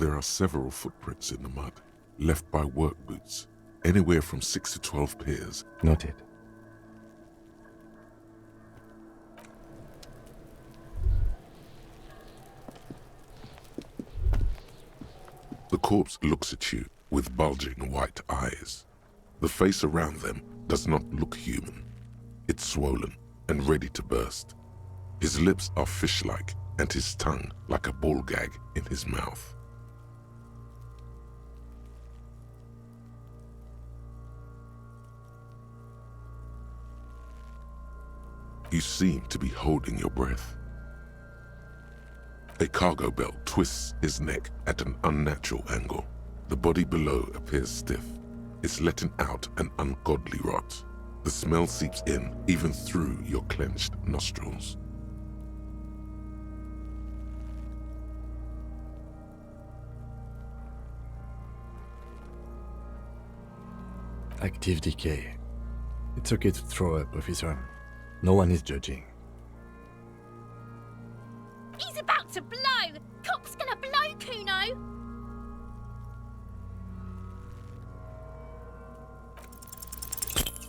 There are several footprints in the mud, left by work boots. Anywhere from 6 to 12 pairs. Noted. The corpse looks at you with bulging white eyes. The face around them does not look human. It's swollen and ready to burst. His lips are fish-like and his tongue like a ball gag in his mouth. You seem to be holding your breath. A cargo belt twists his neck at an unnatural angle. The body below appears stiff. It's letting out an ungodly rot. The smell seeps in even through your clenched nostrils. Active decay. It's okay to throw up, officer. No one is judging. He's about to blow. Cop's gonna blow, Kuno.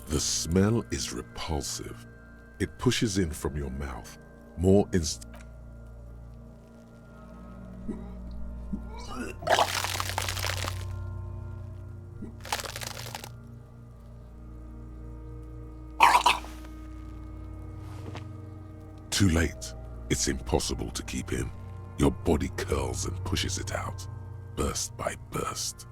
The smell is repulsive. It pushes in from your mouth, more Too late. It's impossible to keep in. Your body curls and pushes it out, burst by burst.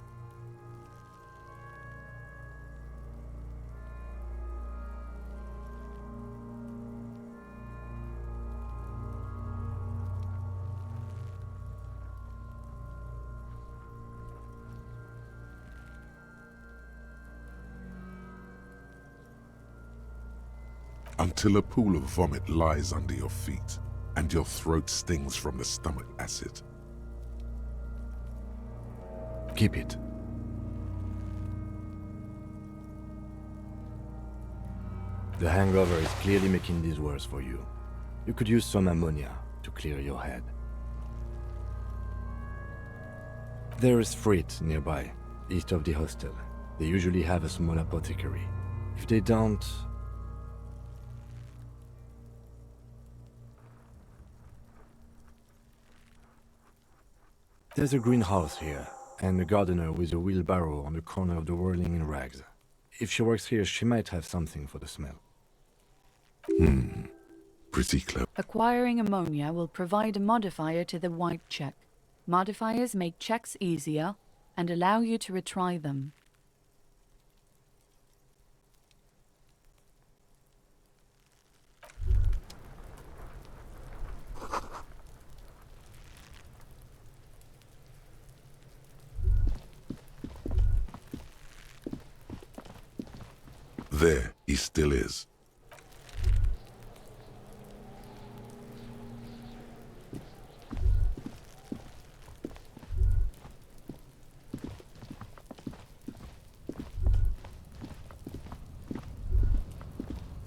Until a pool of vomit lies under your feet and your throat stings from the stomach acid. Keep it. The hangover is clearly making this worse for you. You could use some ammonia to clear your head. There is Frit nearby, east of the hostel. They usually have a small apothecary. If they don't... There's a greenhouse here, and a gardener with a wheelbarrow on the corner of the whirling in rags. If she works here, she might have something for the smell. Pretty clever. Acquiring ammonia will provide a modifier to the wipe check. Modifiers make checks easier and allow you to retry them. There, he still is.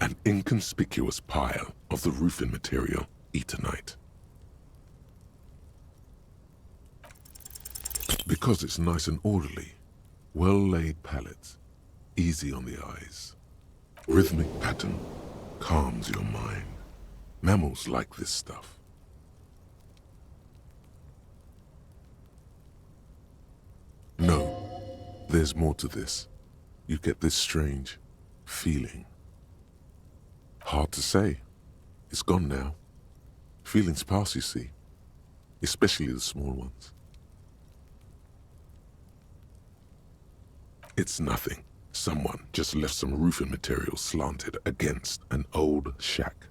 An inconspicuous pile of the roofing material, Eternite. Because it's nice and orderly, well-laid pallets, easy on the eyes. Rhythmic pattern calms your mind. Mammals like this stuff. No, there's more to this. You get this strange feeling. Hard to say. It's gone now. Feelings pass, you see. Especially the small ones. It's nothing. Someone just left some roofing material slanted against an old shack.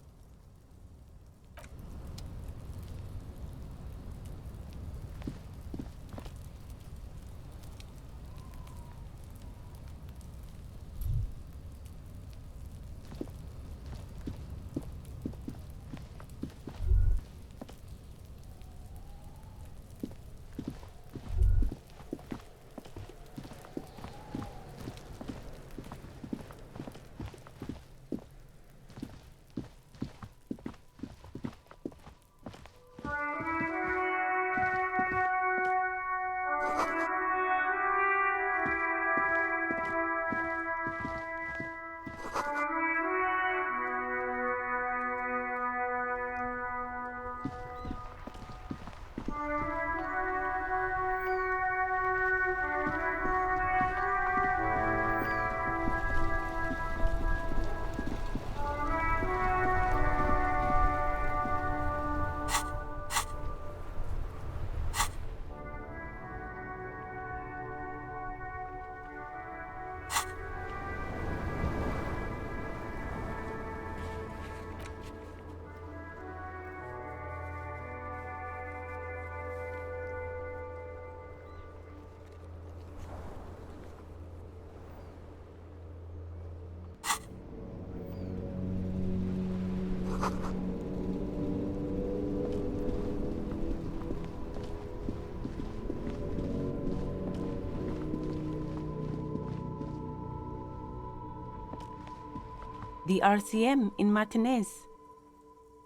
The RCM in Martinez.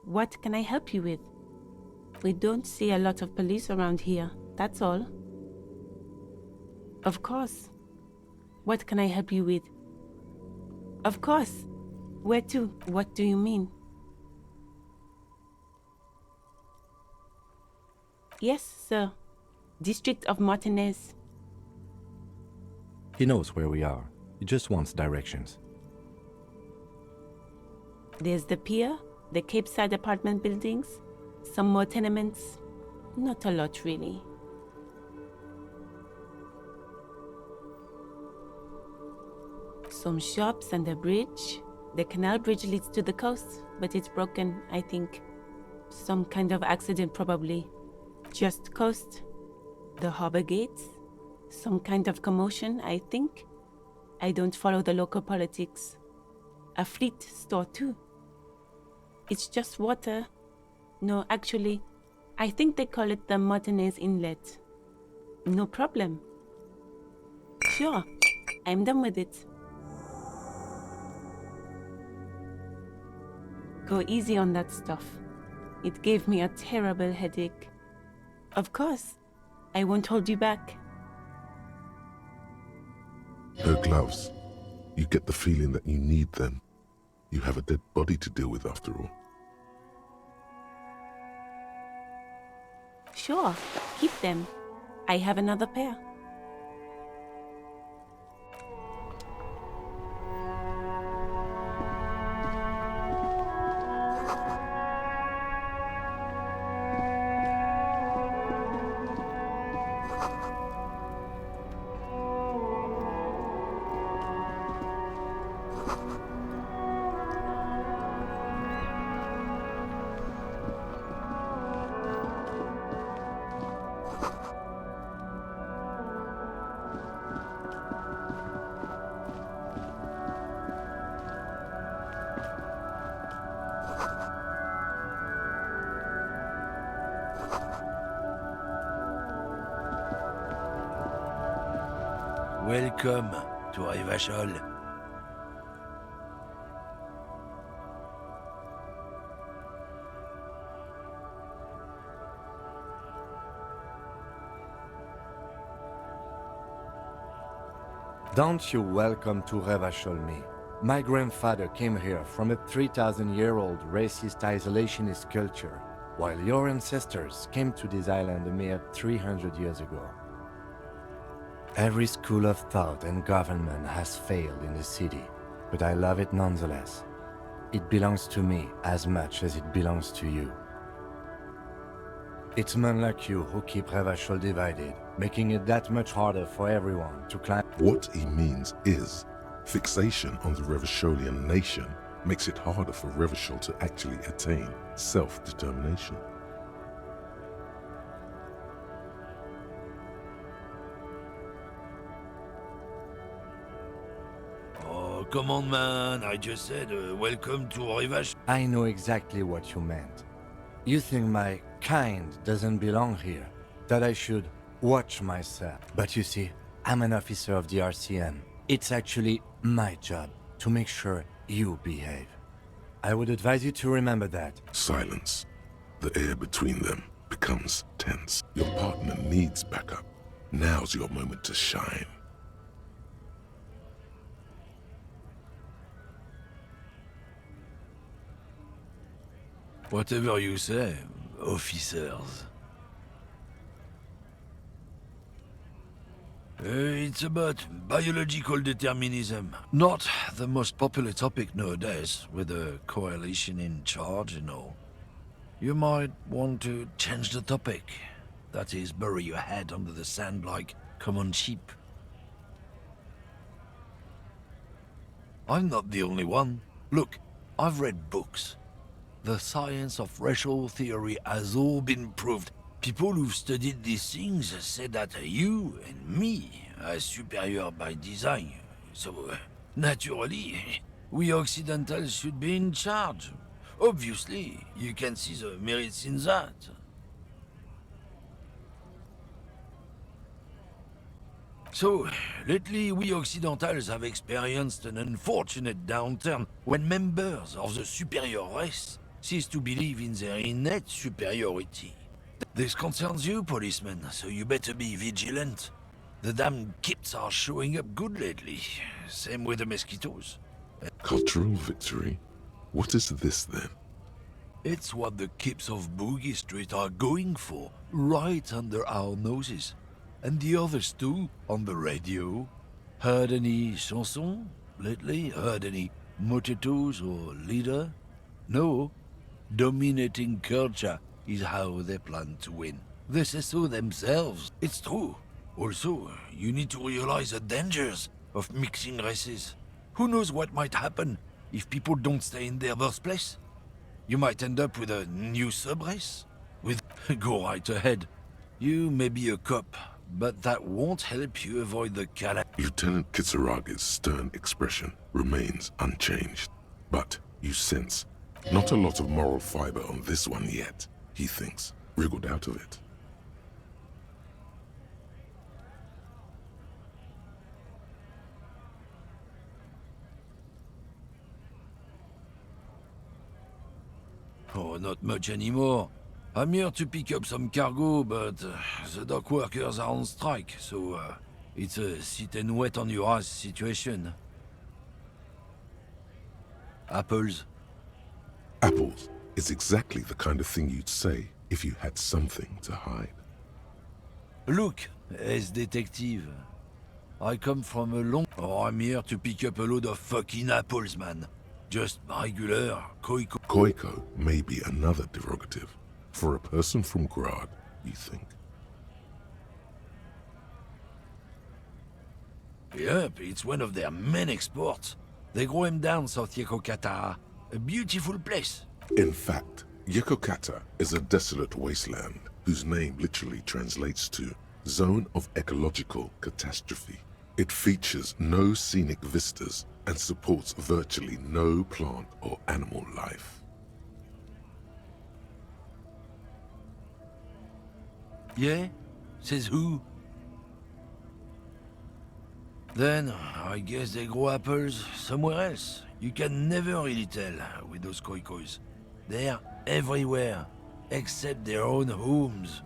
What can I help you with? We don't see a lot of police around here, that's all. Of course. What can I help you with? Of course. Where to? What do you mean? Yes, sir. District of Martinez. He knows where we are. He just wants directions. There's the pier, the Cape Side apartment buildings, some more tenements. Not a lot, really. Some shops and a bridge. The canal bridge leads to the coast, but it's broken, I think. Some kind of accident, probably. Just coast. The harbor gates. Some kind of commotion, I think. I don't follow the local politics. A fleet store, too. It's just water. No, actually, I think they call it the Martinez Inlet. No problem. Sure, I'm done with it. Go easy on that stuff. It gave me a terrible headache. Of course, I won't hold you back. Her gloves. You get the feeling that you need them. You have a dead body to deal with after all. Sure, keep them. I have another pair. Welcome to Revachol. Don't you welcome to Revachol me. My grandfather came here from a 3,000-year-old racist isolationist culture, while your ancestors came to this island a mere 300 years ago. Every school of thought and government has failed in the city, but I love it nonetheless. It belongs to me as much as it belongs to you. It's men like you who keep Revachol divided, making it that much harder for everyone to climb. What he means is, fixation on the Revacholian nation makes it harder for Revachol to actually attain self-determination. Come on, man. I just said, welcome to Revachol. I know exactly what you meant. You think my kind doesn't belong here, that I should watch myself. But you see, I'm an officer of the RCM. It's actually my job to make sure you behave. I would advise you to remember that. Silence. The air between them becomes tense. Your partner needs backup. Now's your moment to shine. Whatever you say, officers. It's about biological determinism. Not the most popular topic nowadays, with the coalition in charge and all. You might want to change the topic. That is, bury your head under the sand like common sheep. I'm not the only one. Look, I've read books. The science of racial theory has all been proved. People who've studied these things say that you and me are superior by design. So, naturally, we Occidentals should be in charge. Obviously, you can see the merits in that. So, lately we Occidentals have experienced an unfortunate downturn when members of the superior race cease to believe in their innate superiority. This concerns you, policemen, so you better be vigilant. The damn kips are showing up good lately. Same with the mosquitoes. Cultural victory? What is this then? It's what the kips of Boogie Street are going for, right under our noses. And the others too, on the radio. Heard any chansons lately? Heard any motetos or leader? No. Dominating culture is how they plan to win. They say so themselves. It's true. Also, you need to realize the dangers of mixing races. Who knows what might happen if people don't stay in their birthplace? You might end up with a new sub-race. Go right ahead. You may be a cop, but that won't help you avoid the Lieutenant Kitsuragi's stern expression remains unchanged. But you sense not a lot of moral fiber on this one yet, he thinks, wriggled out of it. Oh, not much anymore. I'm here to pick up some cargo, but the dock workers are on strike, so it's a sit and wait on your ass situation. Apples? Apples is exactly the kind of thing you'd say if you had something to hide. Look, as detective. I come from a long... Oh, I'm here to pick up a load of fucking apples, man. Just regular koiko. Koiko may be another derogative. For a person from Grad, you think? Yep, it's one of their main exports. They grow him down South Yekokata. A beautiful place. In fact, Yekokata is a desolate wasteland whose name literally translates to Zone of Ecological Catastrophe. It features no scenic vistas and supports virtually no plant or animal life. Yeah? Says who? Then, I guess they grow apples somewhere else. You can never really tell with those koikos. They're everywhere, except their own homes.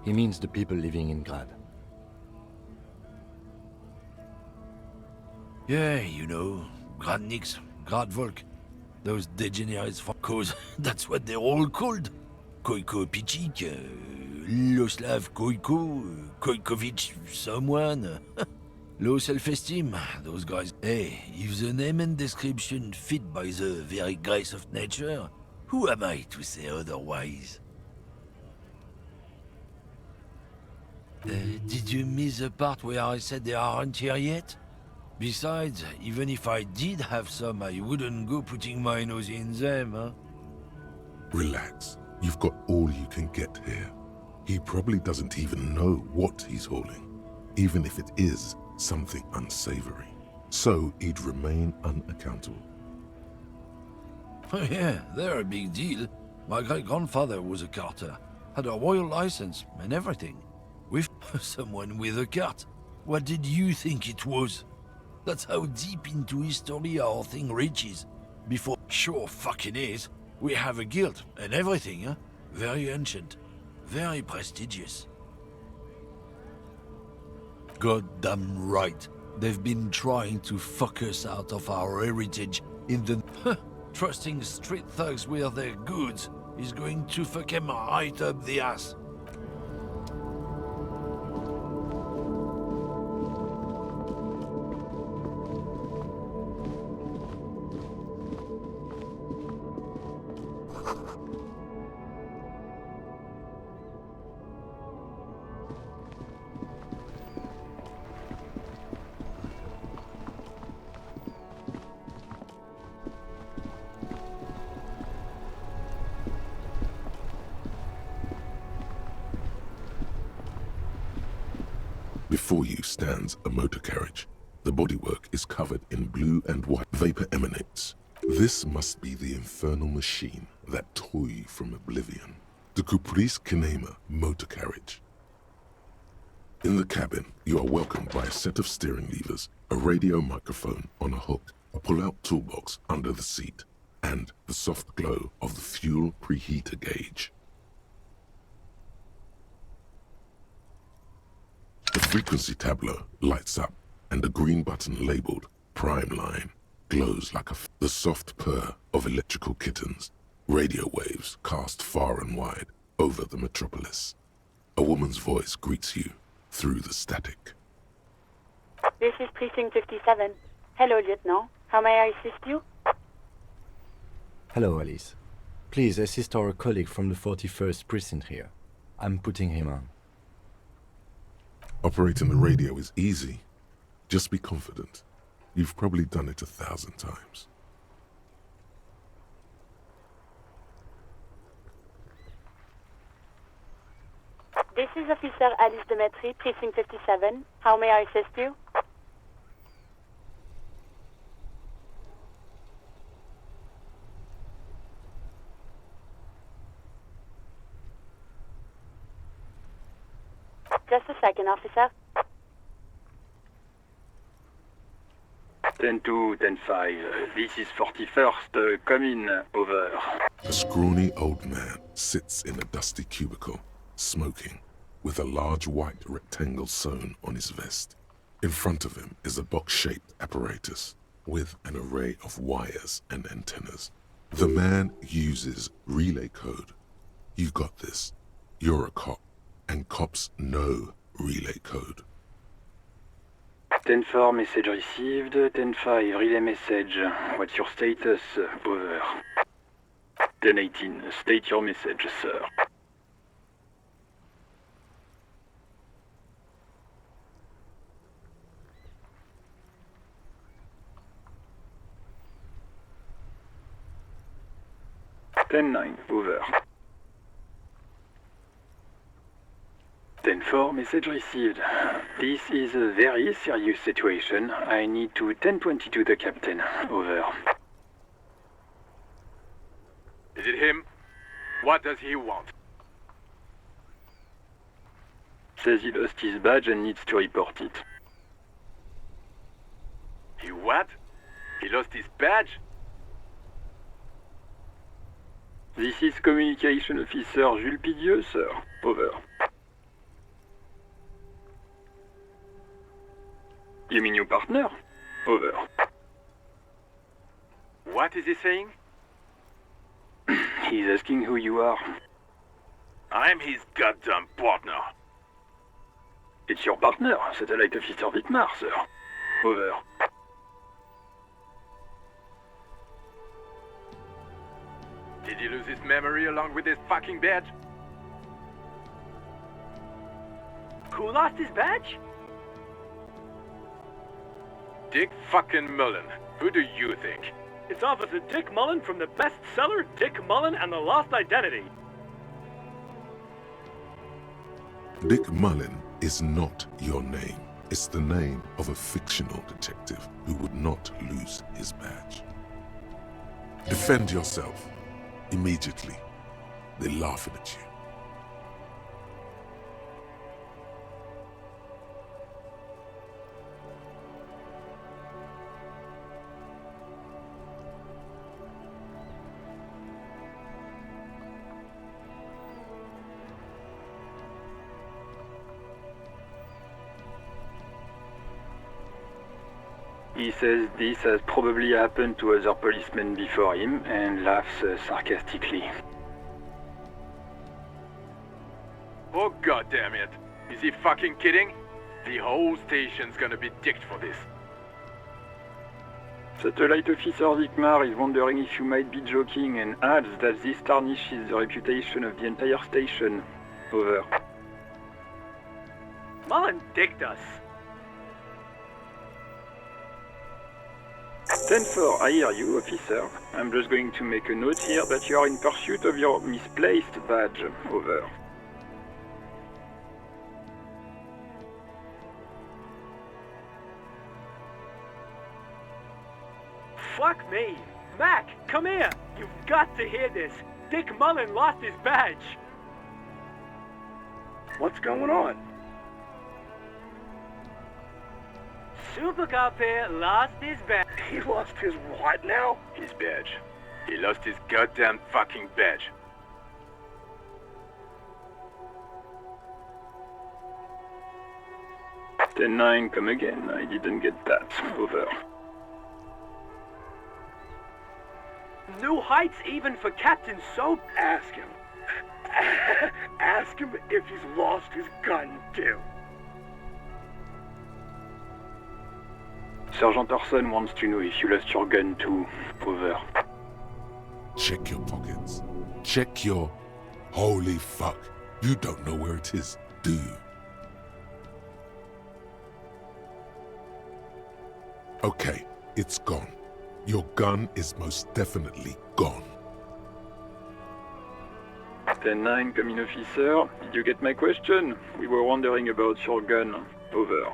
He means the people living in Grad. Yeah, you know, Gradniks, Gradvolk. Those degenerates cause that's what they're all called. Koiko Pichik, Loslav Koiko, Koikovich someone. Low self-esteem, those guys. Hey, if the name and description fit by the very grace of nature, who am I to say otherwise? Did you miss the part where I said they aren't here yet? Besides, even if I did have some, I wouldn't go putting my nose in them, huh? Relax. You've got all you can get here. He probably doesn't even know what he's hauling, even if it is something unsavory. So he'd remain unaccountable. Oh yeah, they're a big deal. My great-grandfather was a carter, had a royal license and everything. With someone with a cart. What did you think it was? That's how deep into history our thing reaches. Before sure fucking is, we have a guild and everything, huh? Very ancient, very prestigious. Goddamn right. They've been trying to fuck us out of our heritage in the... Trusting street thugs with their goods is going to fuck them right up the ass. Before you stands a motor carriage. The bodywork is covered in blue and white. Vapor emanates. This must be the infernal machine that tore you from oblivion. The Caprice Kinema motor carriage. In the cabin, you are welcomed by a set of steering levers, a radio microphone on a hook, a pull-out toolbox under the seat, and the soft glow of the fuel preheater gauge. The frequency tableau lights up, and a green button labeled Prime Line glows like the soft purr of electrical kittens. Radio waves cast far and wide over the metropolis. A woman's voice greets you through the static. This is Precinct 57. Hello, Lieutenant. How may I assist you? Hello, Alice. Please assist our colleague from the 41st precinct here. I'm putting him on. Operating the radio is easy. Just be confident. You've probably done it 1,000 times. This is Officer Alice Demetri, Precinct 57. How may I assist you? Just a second, officer. 10-2, 10-5. This is 41st. Come in. Over. A scrawny old man sits in a dusty cubicle, smoking, with a large white rectangle sewn on his vest. In front of him is a box-shaped apparatus with an array of wires and antennas. The man uses relay code. You got this. You're a cop, and cops know relay code. 10-4, message received. 10-5, relay message. What's your status? Over. 10-18, state your message, sir. Ten-9, over. 10-4, message received. This is a very serious situation. I need to 10-22 the captain. Over. Is it him? What does he want? Says he lost his badge and needs to report it. He what? He lost his badge? This is Communication Officer Jules Pidieux, sir. Over. You mean your partner? Over. What is he saying? He's asking who you are. I'm his goddamn partner. It's your partner, Satellite Officer Vitmar, sir. Over. Did he lose his memory along with his fucking badge? Who lost his badge? Dick fucking Mullen. Who do you think? It's Officer Dick Mullen from the bestseller Dick Mullen and the Lost Identity. Dick Mullen is not your name. It's the name of a fictional detective who would not lose his badge. Defend yourself. Immediately. They're laughing at you. He says this has probably happened to other policemen before him and laughs sarcastically. Oh goddamn it! Is he fucking kidding? The whole station's gonna be dicked for this. Satellite Officer Vitmar is wondering if you might be joking and adds that this tarnishes the reputation of the entire station. Over. Mullen dicked us. 10-4, I hear you, officer. I'm just going to make a note here that you are in pursuit of your misplaced badge. Over. Fuck me. Mac, come here. You've got to hear this. Dick Mullen lost his badge. What's going on? Super Cop here lost his badge. He lost his what now? His badge. He lost his goddamn fucking badge. Ten-9, come again. I didn't get that. Over. New heights even for Captain Soap. Ask him. Ask him if he's lost his gun, too. Sergeant Orson wants to know if you lost your gun too. Over. check your pockets. Check your... Holy fuck. You don't know where it is, do you? Okay, it's gone. Your gun is most definitely gone. 10-9, come in, officer. Did you get my question? We were wondering about your gun. Over.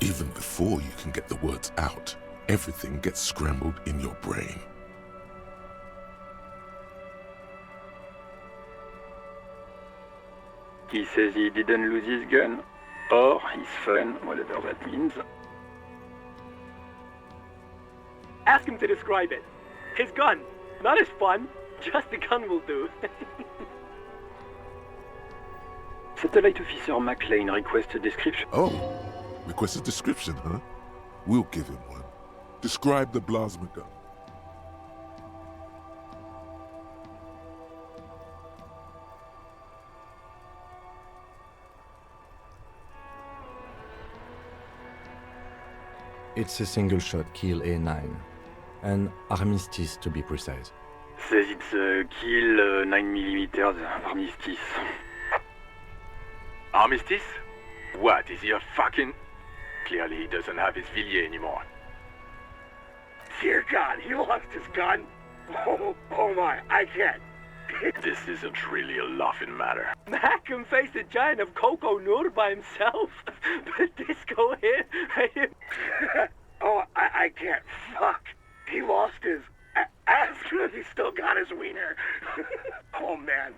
Even before you can get the words out, everything gets scrambled in your brain. He says he didn't lose his gun. Or his phone, whatever that means. Ask him to describe it. His gun. Not his fun. Just the gun will do. Satellite Officer McLean requests a description. Oh, request a description, huh? We'll give him one. Describe the plasma gun. It's a single-shot kill A9. An armistice, to be precise. Says it's a kill 9mm armistice. Armistice? What, is he a fucking... Clearly he doesn't have his Villiers anymore. Dear God, he lost his gun. Oh my, I can't. This isn't really a laughing matter. Mac can face a giant of Coco Nur by himself. But Disco hit right here. Oh, I can't. Fuck. He lost his... Ask him if he still got his wiener. Oh, man.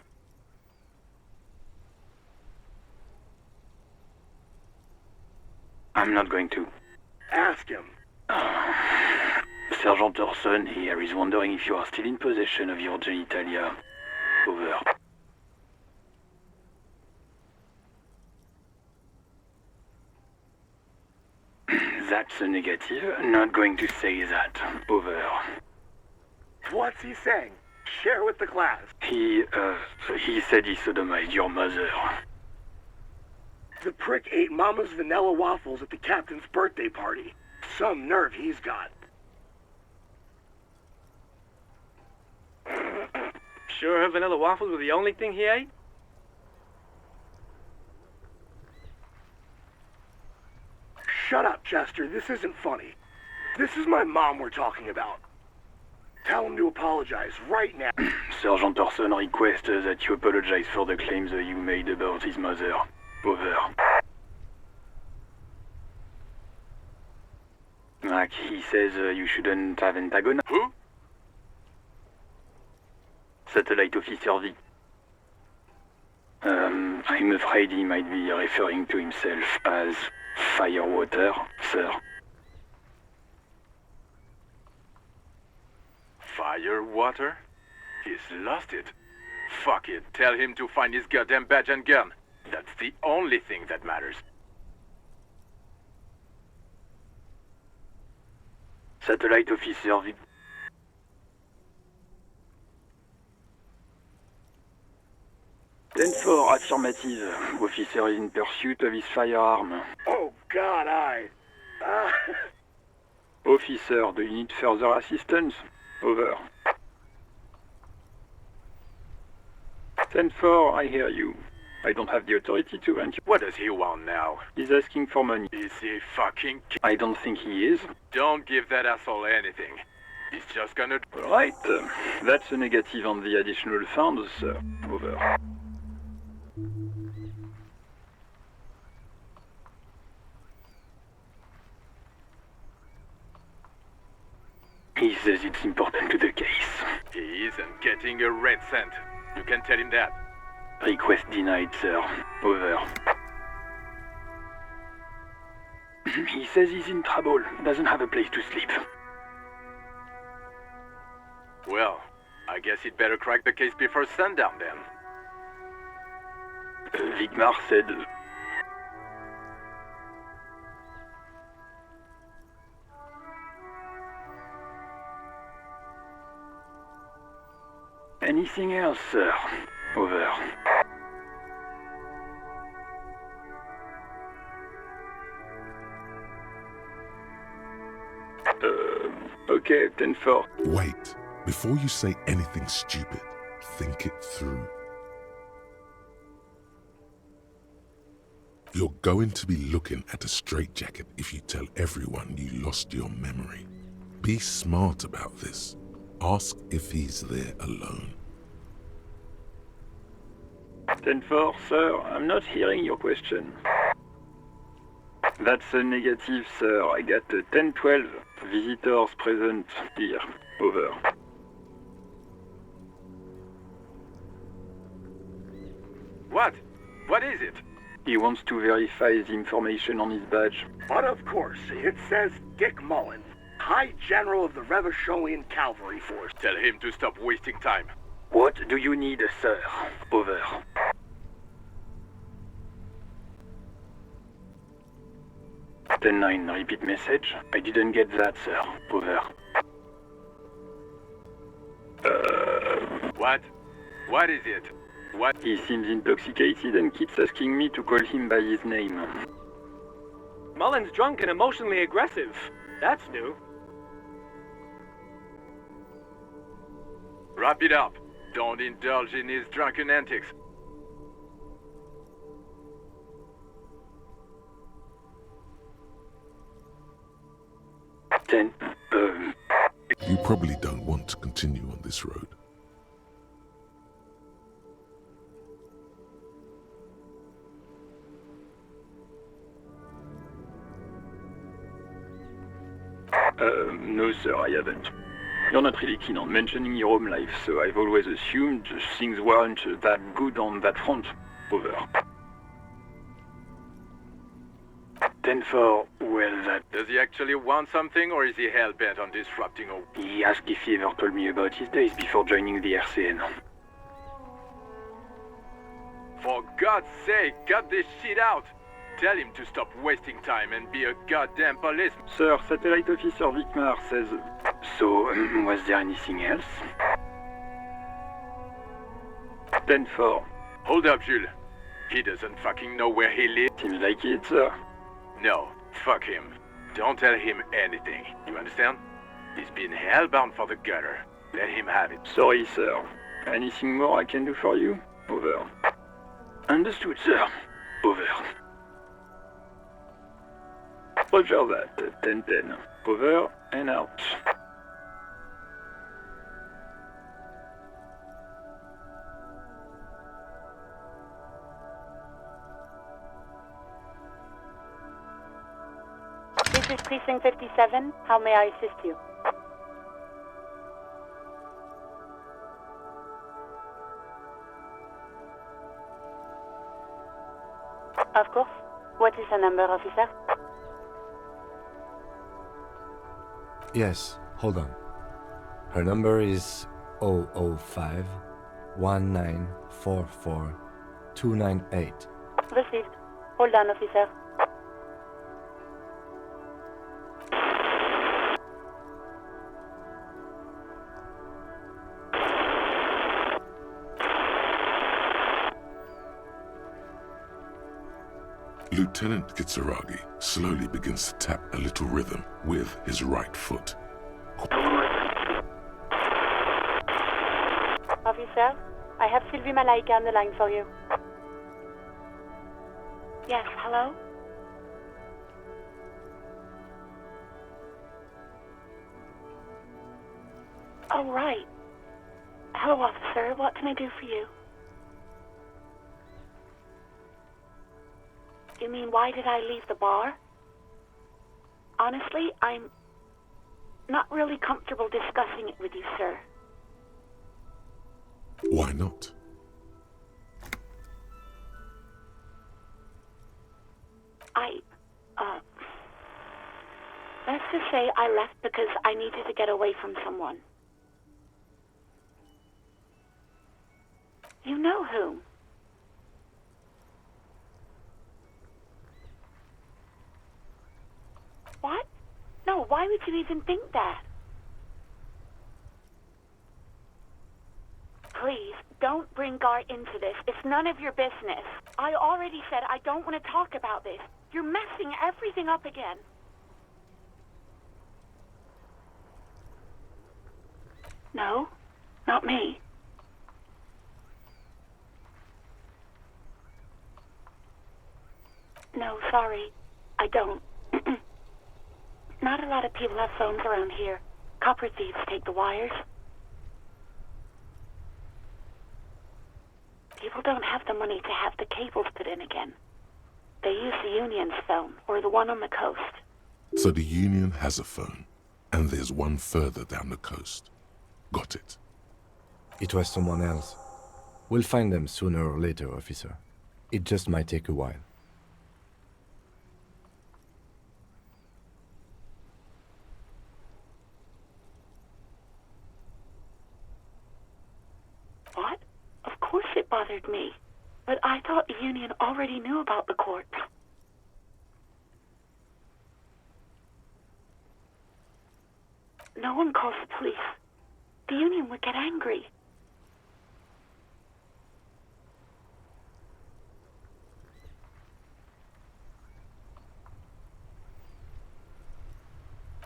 I'm not going to. Ask him. Sergeant Orson here is wondering if you are still in possession of your genitalia. Over. That's a negative. Not going to say that. Over. What's he saying? Share with the class. He said he sodomized your mother. The prick ate Mama's vanilla waffles at the captain's birthday party. Some nerve he's got. Sure her vanilla waffles were the only thing he ate? Shut up, Chester. This isn't funny. This is my mom we're talking about. Tell him to apologize right now. Sergeant Orson requests that you apologize for the claims you made about his mother. Over. Like, he says you shouldn't have antagonized. Who? Satellite Officer V. I'm afraid he might be referring to himself as Firewater, sir. Firewater? He's lost it. Fuck it, tell him to find his goddamn badge and gun. That's the only thing that matters. Satellite Officer V. Ten-4, affirmative. Officer is in pursuit of his firearm. Oh, God, Officer, do you need further assistance? Over. 10-4, I hear you. I don't have the authority to grant you. What does he want now? He's asking for money. Is he fucking... I don't think he is. Don't give that asshole anything. He's just gonna... Right. That's a negative on the additional funds, sir. Over. He says it's important to the case. He isn't getting a red cent. You can tell him that. Request denied, sir. Over. He says he's in trouble. Doesn't have a place to sleep. Well, I guess he'd better crack the case before sundown then. Vigmar said... Anything else, sir? Over. Okay, 10-4. Wait. Before you say anything stupid, think it through. You're going to be looking at a straitjacket if you tell everyone you lost your memory. Be smart about this. Ask if he's there alone. 10-4, sir. I'm not hearing your question. That's a negative, sir. I got a 10-12. Visitors present here. Over. What? What is it? He wants to verify the information on his badge. But of course, it says Dick Mullins, High General of the Revacholian Cavalry Force. Tell him to stop wasting time. What do you need, sir? Over. 10-9, repeat message. I didn't get that, sir. Over. What? What is it? What? He seems intoxicated and keeps asking me to call him by his name. Mullins drunk and emotionally aggressive. That's new. Wrap it up. Don't indulge in his drunken antics. You probably don't want to continue on this road. No, sir, I haven't. You're not really keen on mentioning your home life, so I've always assumed things weren't that good on that front. Over. 10-4, well, that... Does he actually want something, or is he hell-bent on disrupting all? He asked if he ever told me about his days before joining the RCN. For God's sake, cut this shit out! Tell him to stop wasting time and be a goddamn policeman. Sir, Satellite Officer Vicmar says... So, was there anything else? 10-4. Hold up, Jules. He doesn't fucking know where he lives. Seems like it, sir. No, fuck him. Don't tell him anything. You understand? He's been hellbound for the gutter. Let him have it. Sorry, sir. Anything more I can do for you? Over. Understood, sir. Over. Roger that. 10-10. Over and out. This is Precinct 57. How may I assist you? Of course. What is the number, officer? Yes, hold on. Her number is 005 1944 298. Received. Hold on, officer. Lieutenant Kitsuragi slowly begins to tap a little rhythm with his right foot. Officer, I have Sylvie Malaika on the line for you. Yes, hello? Oh, right. Hello, officer. What can I do for you? You mean, why did I leave the bar? Honestly, I'm not really comfortable discussing it with you, sir. Why not? Let's just say I left because I needed to get away from someone. You know who? What? No, why would you even think that? Please, don't bring Gar into this. It's none of your business. I already said I don't want to talk about this. You're messing everything up again. No, not me. No, sorry. I don't. Not a lot of people have phones around here. Copper thieves take the wires. People don't have the money to have the cables put in again. They use the Union's phone, or the one on the coast. So the Union has a phone, and there's one further down the coast. Got it. It was someone else. We'll find them sooner or later, officer. It just might take a while. What? Of course it bothered me. But I thought the Union already knew about the corpse. No one calls the police. The Union would get angry.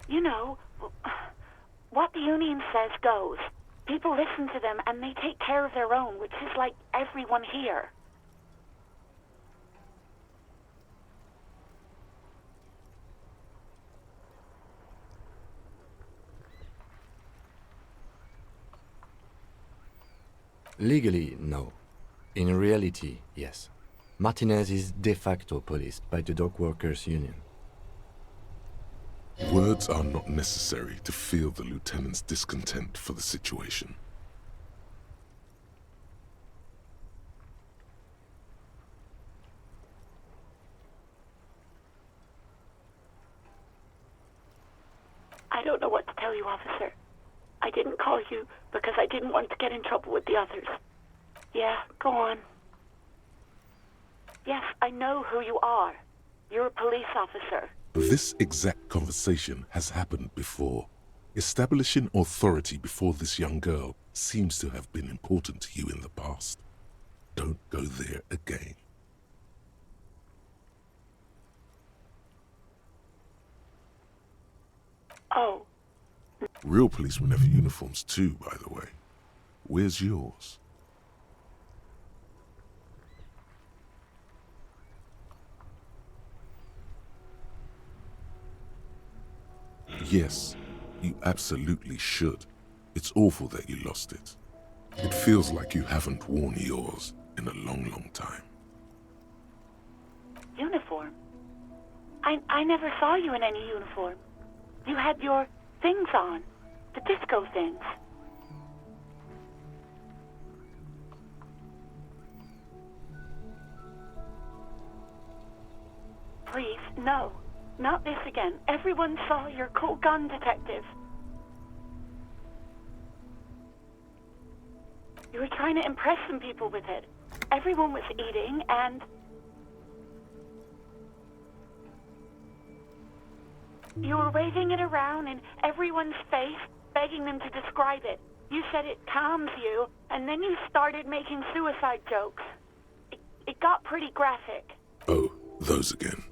You know, what the Union says goes. People listen to them and they take care of their own, which is like everyone here. Legally, no. In reality, yes. Martinez is de facto policed by the dock workers' union. Words are not necessary to feel the lieutenant's discontent for the situation. I don't know what to tell you, officer. I didn't call you because I didn't want to get in trouble with the others. Yeah, go on. Yes, I know who you are. You're a police officer. This exact conversation has happened before. Establishing authority before this young girl seems to have been important to you in the past. Don't go there again. Oh. Real policemen have uniforms too, by the way. Where's yours? Yes, you absolutely should. It's awful that you lost it. It feels like you haven't worn yours in a long, long time. Uniform? I never saw you in any uniform. You had your things on. The disco things. Please, no. Not this again. Everyone saw your cool gun, detective. You were trying to impress some people with it. Everyone was eating and... You were waving it around in everyone's face, begging them to describe it. You said it calms you, and then you started making suicide jokes. It got pretty graphic. Oh, those again.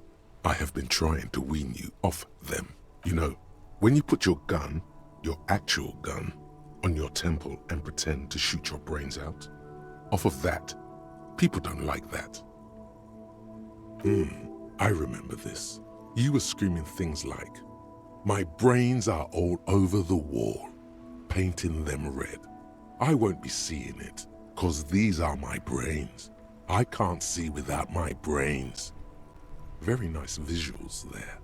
I have been trying to wean you off them. You know, when you put your gun, your actual gun, on your temple and pretend to shoot your brains out, off of that, people don't like that. I remember this. You were screaming things like, "My brains are all over the wall," painting them red. I won't be seeing it, 'cause these are my brains. I can't see without my brains. Very nice visuals there.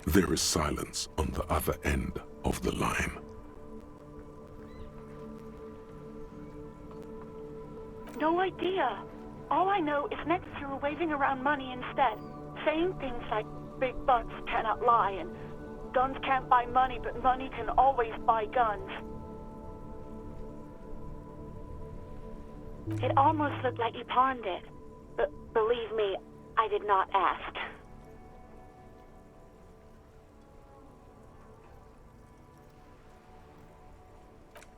There is silence on the other end of the line. No idea. All I know is next you were waving around money instead, saying things like, "Big bucks cannot lie," and "Guns can't buy money, but money can always buy guns." It almost looked like you pawned it. But believe me, I did not ask.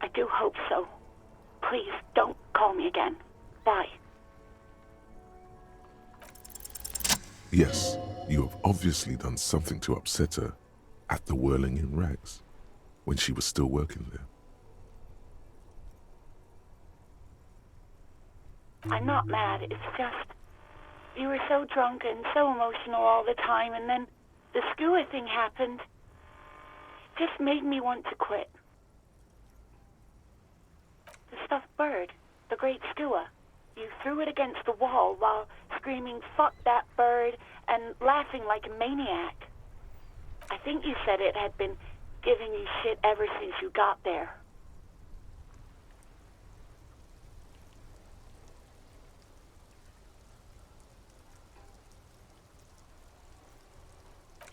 I do hope so. Please don't call me again. Bye. Yes, you have obviously done something to upset her at the Whirling in Rags when she was still working there. I'm not mad, it's just... You were so drunk and so emotional all the time, and then the skua thing happened. It just made me want to quit. The stuffed bird, the great skua. You threw it against the wall while screaming, "Fuck that bird," and laughing like a maniac. I think you said it had been giving you shit ever since you got there.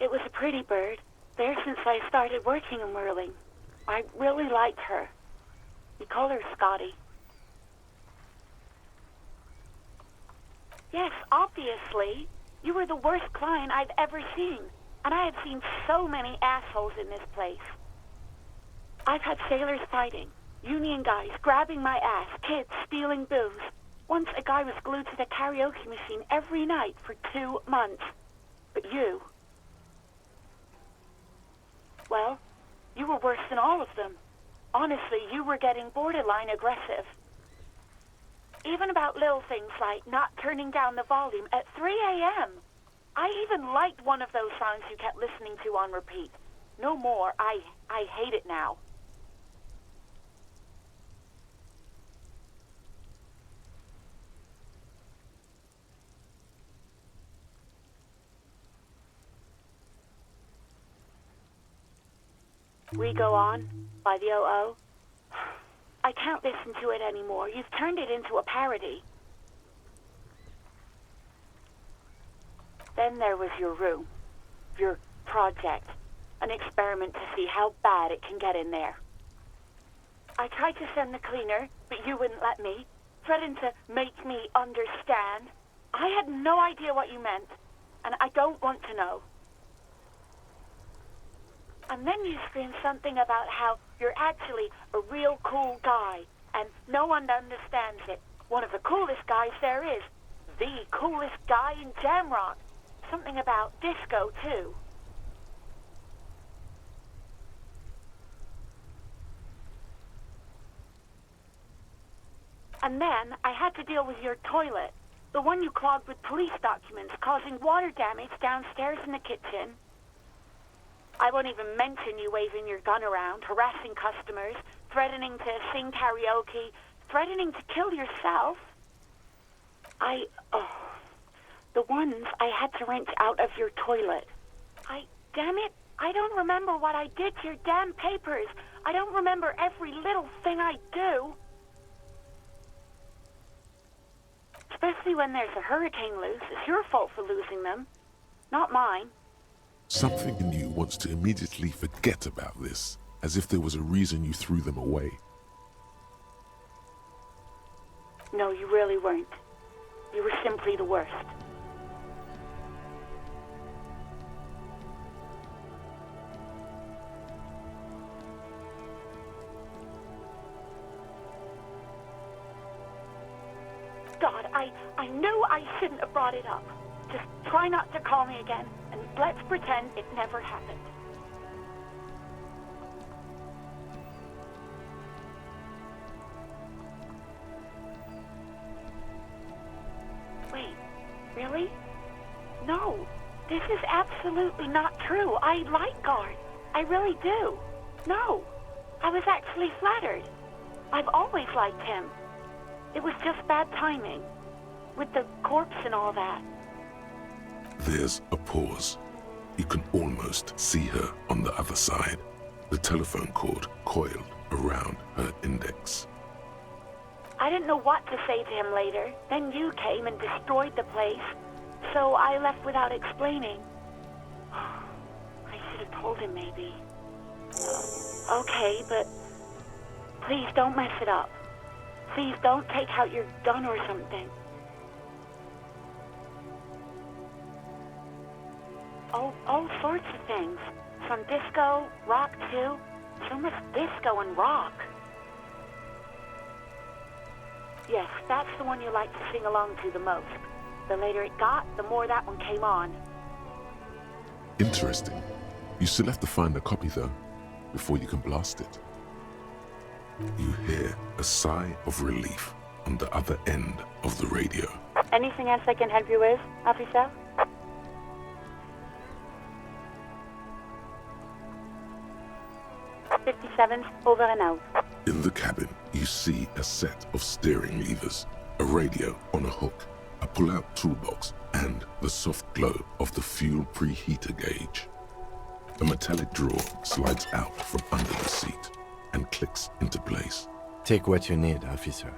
It was a pretty bird, there since I started working in whirling. I really liked her. We call her Scotty. Yes, obviously. You were the worst client I've ever seen. And I have seen so many assholes in this place. I've had sailors fighting, union guys grabbing my ass, kids stealing booze. Once a guy was glued to the karaoke machine every night for 2 months. But you... Well, you were worse than all of them. Honestly, you were getting borderline aggressive. Even about little things like not turning down the volume at 3 a.m. I even liked one of those songs you kept listening to on repeat. No more. I hate it now. We Go On by the O.O. I can't listen to it anymore. You've turned it into a parody. Then there was your room, your project, an experiment to see how bad it can get in there. I tried to send the cleaner, but you wouldn't let me, threatened to make me understand. I had no idea what you meant, and I don't want to know. And then you screamed something about how you're actually a real cool guy, and no one understands it. One of the coolest guys there is. The coolest guy in Jamrock. Something about disco, too. And then I had to deal with your toilet. The one you clogged with police documents, causing water damage downstairs in the kitchen. I won't even mention you waving your gun around, harassing customers, threatening to sing karaoke, threatening to kill yourself. The ones I had to wrench out of your toilet. Damn it, I don't remember what I did to your damn papers. I don't remember every little thing I do. Especially when there's a hurricane loose. It's your fault for losing them, not mine. Something in you wants to immediately forget about this, as if there was a reason you threw them away. No, you really weren't. You were simply the worst. God, I knew I shouldn't have brought it up. Just try not to call me again, and let's pretend it never happened. Wait, really? No, this is absolutely not true. I like Guard. I really do. No, I was actually flattered. I've always liked him. It was just bad timing, with the corpse and all that. There's a pause. You can almost see her on the other side, the telephone cord coiled around her index. I didn't know what to say to him later. Then you came and destroyed the place, so I left without explaining. I should have told him, maybe. Okay, but please don't mess it up. Please don't take out your gun or something. All sorts of things. From disco, rock too. So much disco and rock. Yes, that's the one you like to sing along to the most. The later it got, the more that one came on. Interesting. You still have to find a copy though, before you can blast it. You hear a sigh of relief on the other end of the radio. Anything else I can help you with, officer? '57, over and out. In the cabin, you see a set of steering levers, a radio on a hook, a pull-out toolbox, and the soft glow of the fuel preheater gauge. A metallic drawer slides out from under the seat and clicks into place. Take what you need, officer.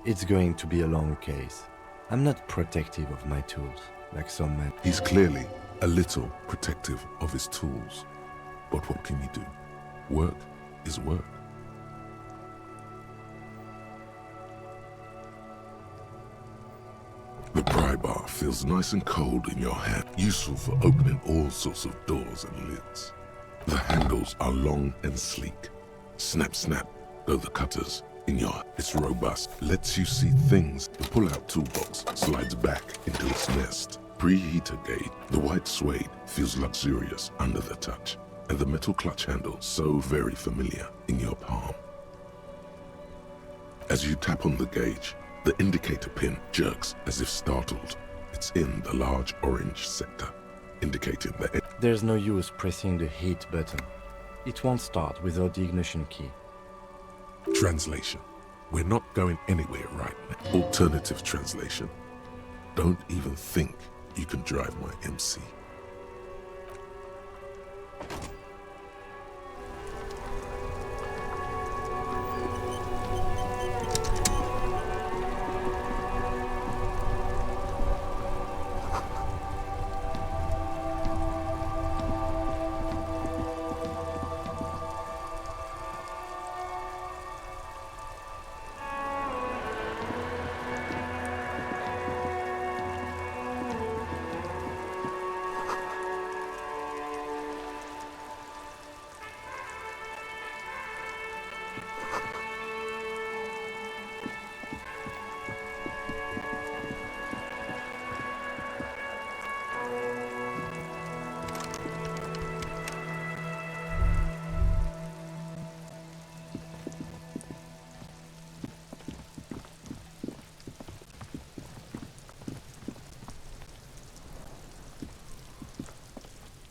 It's going to be a long case. I'm not protective of my tools, like some men. He's clearly a little protective of his tools. But what can you do? Work is work. The pry bar feels nice and cold in your hand, useful for opening all sorts of doors and lids. The handles are long and sleek. Snap, snap, go the cutters in your... It's robust, lets you see things. The pull-out toolbox slides back into its nest. Preheater gauge, the white suede feels luxurious under the touch, and the metal clutch handle so very familiar in your palm. As you tap on the gauge, the indicator pin jerks as if startled. It's in the large orange sector, indicating that There's no use pressing the heat button. It won't start without the ignition key. Translation. We're not going anywhere right now. Alternative translation. Don't even think you can drive my MC.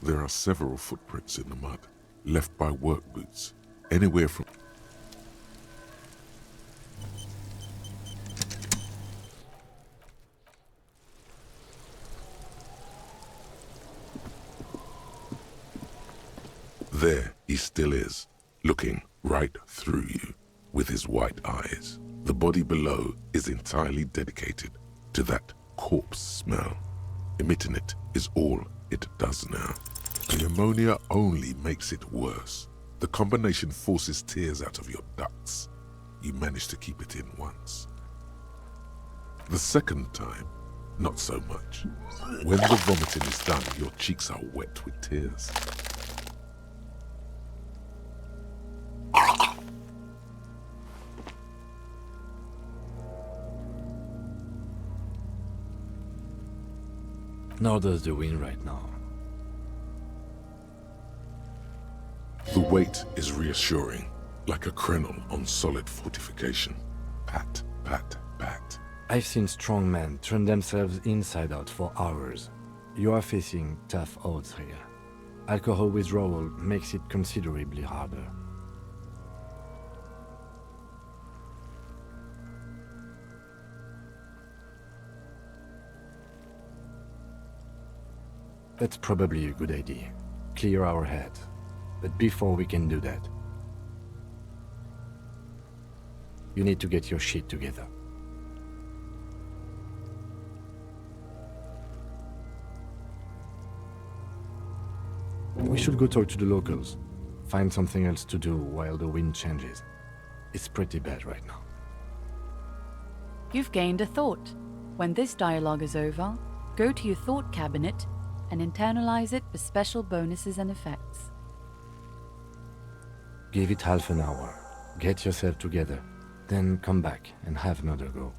There are several footprints in the mud, left by work boots, anywhere from... There he still is, looking right through you with his white eyes. The body below is entirely dedicated to that corpse smell. Emitting it is all it does now. The ammonia only makes it worse. The combination forces tears out of your ducts. You manage to keep it in once. The second time, not so much. When the vomiting is done, your cheeks are wet with tears. Nor does the wind right now. The weight is reassuring, like a crenel on solid fortification. Pat, pat, pat. I've seen strong men turn themselves inside out for hours. You are facing tough odds here. Alcohol withdrawal makes it considerably harder. That's probably a good idea. Clear our head. But before we can do that, you need to get your shit together. We should go talk to the locals. Find something else to do while the wind changes. It's pretty bad right now. You've gained a thought. When this dialogue is over, go to your thought cabinet and internalize it for special bonuses and effects. Give it half an hour. Get yourself together. Then come back and have another go.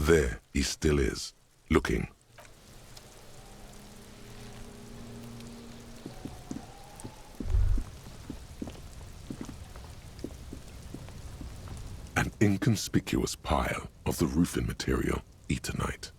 There he still is, looking. An inconspicuous pile of the roofing material, Eternite.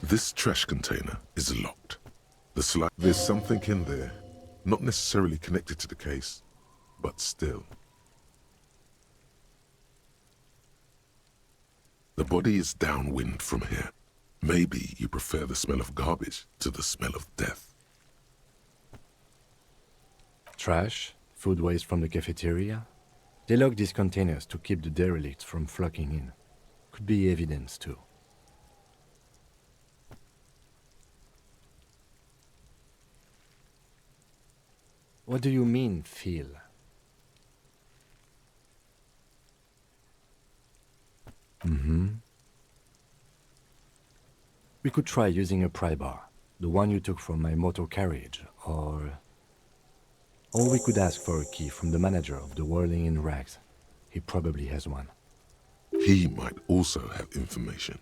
This trash container is locked. There's something in there, not necessarily connected to the case, but still. The body is downwind from here. Maybe you prefer the smell of garbage to the smell of death. Trash, food waste from the cafeteria. They lock these containers to keep the derelicts from flocking in. Could be evidence too. What do you mean, feel? We could try using a pry bar, the one you took from my motor carriage, or we could ask for a key from the manager of the Whirling in Rags. He probably has one. He might also have information.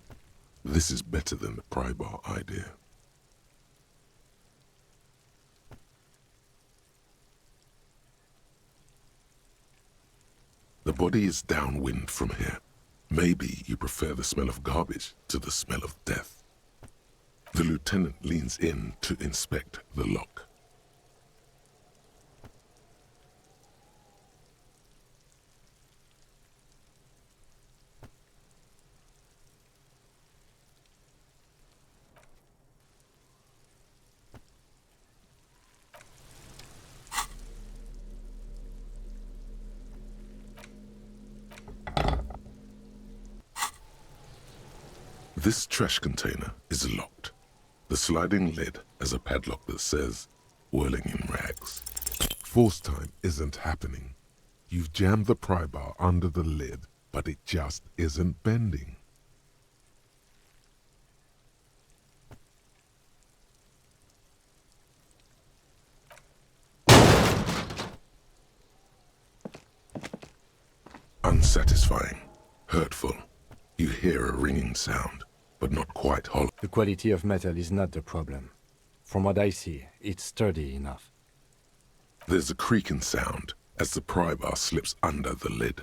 This is better than the pry bar idea. The body is downwind from here. Maybe you prefer the smell of garbage to the smell of death. The lieutenant leans in to inspect the lock. This trash container is locked. The sliding lid has a padlock that says, Whirling in Rags. Force time isn't happening. You've jammed the pry bar under the lid, but it just isn't bending. Unsatisfying. Hurtful. You hear a ringing sound, but not quite hollow. The quality of metal is not the problem. From what I see, it's sturdy enough. There's a creaking sound as the pry bar slips under the lid.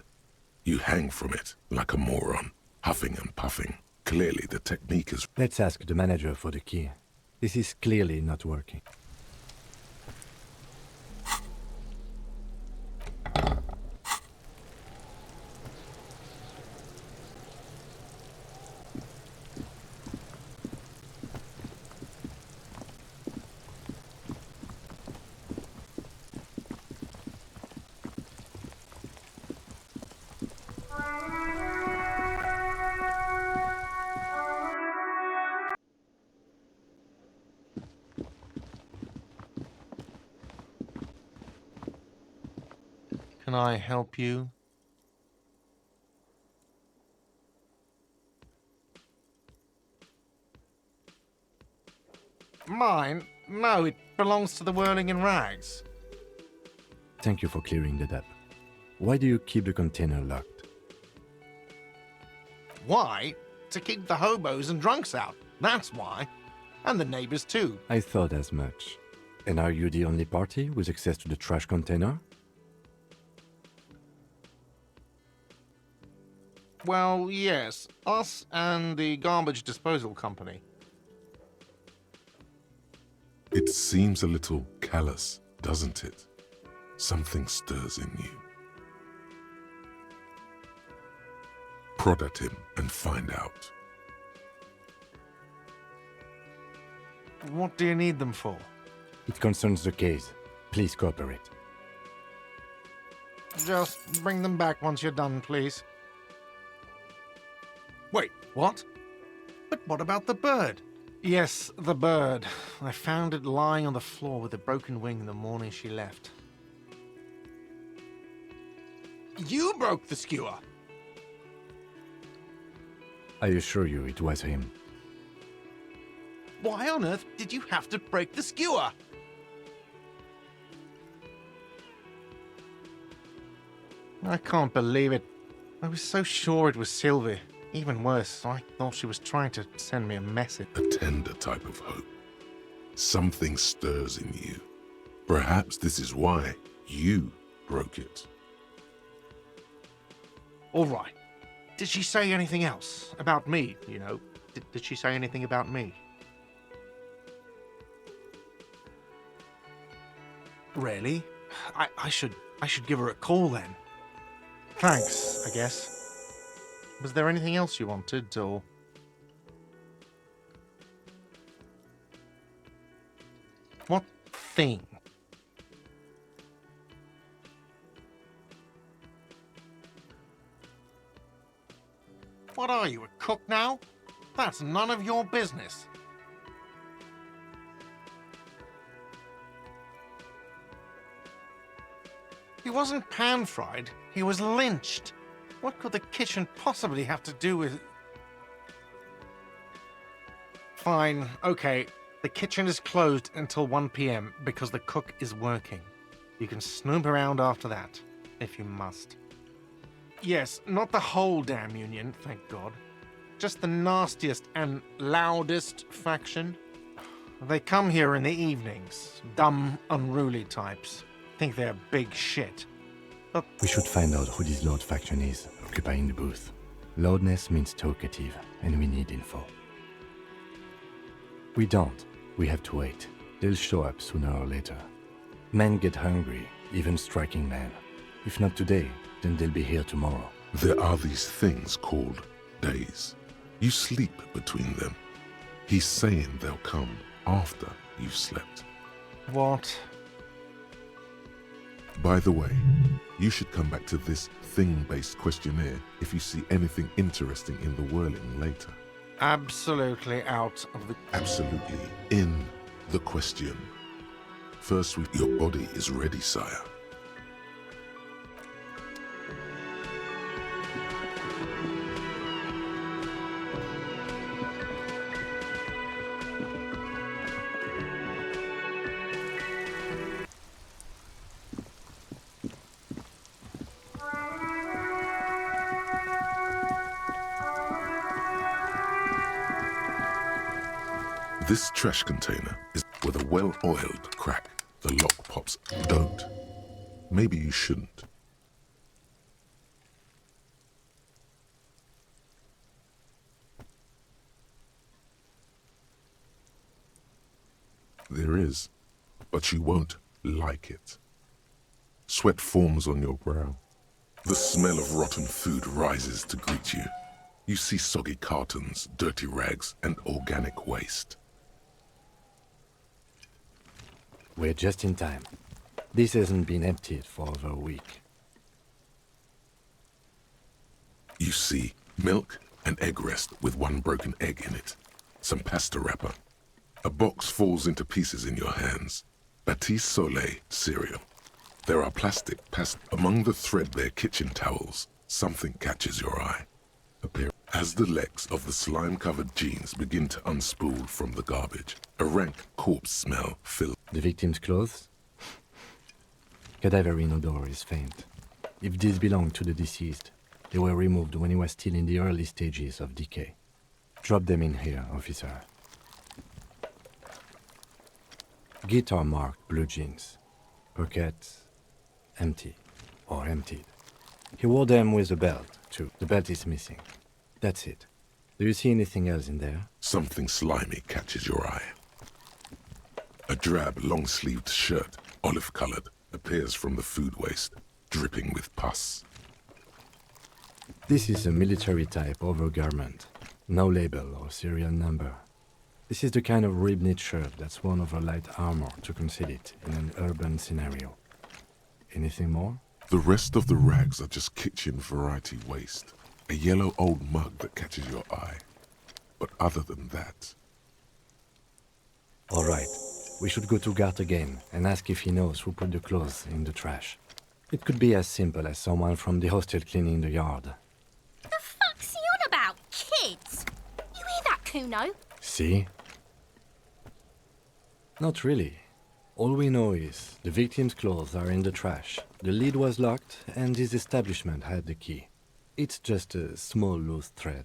You hang from it like a moron, huffing and puffing. Clearly the technique is... Let's ask the manager for the key. This is clearly not working. Can I help you? Mine? No, it belongs to the Whirling in Rags. Thank you for clearing that up. Why do you keep the container locked? Why? To keep the hobos and drunks out. That's why. And the neighbors too. I thought as much. And are you the only party with access to the trash container? Well, yes. Us and the garbage disposal company. It seems a little callous, doesn't it? Something stirs in you. Prod at him and find out. What do you need them for? It concerns the case. Please cooperate. Just bring them back once you're done, please. Wait, what? But what about the bird? Yes, the bird. I found it lying on the floor with a broken wing the morning she left. You broke the skewer. I assure you it was him. Why on earth did you have to break the skewer? I can't believe it. I was so sure it was Sylvie. Even worse, I thought she was trying to send me a message. A tender type of hope. Something stirs in you. Perhaps this is why you broke it. All right. Did she say anything else? About me, you know? Did she say anything about me? Really? I should give her a call then. Thanks, I guess. Was there anything else you wanted, or...? What thing? What are you, a cook now? That's none of your business. He wasn't pan-fried, he was lynched. What could the kitchen possibly have to do with... Fine, okay. The kitchen is closed until 1 p.m. because the cook is working. You can snoop around after that, if you must. Yes, not the whole damn union, thank God. Just the nastiest and loudest faction. They come here in the evenings. Dumb, unruly types. Think they're big shit. But we should find out who this Lord faction is, occupying the booth. Loudness means talkative, and we need info. We don't. We have to wait. They'll show up sooner or later. Men get hungry, even striking men. If not today, then they'll be here tomorrow. There are these things called days. You sleep between them. He's saying they'll come after you've slept. What? By the way, you should come back to this thing-based questionnaire if you see anything interesting in the whirling later. Absolutely out of the... Absolutely in the question. First, your body is ready, sire. This trash container is with a well-oiled crack. The lock pops. Don't. Maybe you shouldn't. There is, but you won't like it. Sweat forms on your brow. The smell of rotten food rises to greet you. You see soggy cartons, dirty rags, and organic waste. We're just in time. This hasn't been emptied for over a week. You see milk and egg rest with one broken egg in it. Some pasta wrapper. A box falls into pieces in your hands. Batiste Soleil cereal. There are plastic pasta. Among the threadbare kitchen towels, something catches your eye. As the legs of the slime-covered jeans begin to unspool from the garbage, a rank corpse smell fills. The victim's clothes? Cadaverine odor is faint. If these belong to the deceased, they were removed when he was still in the early stages of decay. Drop them in here, officer. Guitar marked blue jeans. Pockets empty or emptied. He wore them with a belt, too. The belt is missing. That's it. Do you see anything else in there? Something slimy catches your eye. A drab, long-sleeved shirt, olive-colored, appears from the food waste, dripping with pus. This is a military-type overgarment. No label or serial number. This is the kind of rib-knit shirt that's worn over light armor to conceal it in an urban scenario. Anything more? The rest of the rags are just kitchen variety waste. A yellow old mug that catches your eye. But other than that... All right. We should go to Gart again and ask if he knows who put the clothes in the trash. It could be as simple as someone from the hostel cleaning the yard. The fuck's he on about? Kids? You hear that, Kuno? See? Not really. All we know is the victim's clothes are in the trash, the lid was locked, and his establishment had the key. It's just a small loose thread.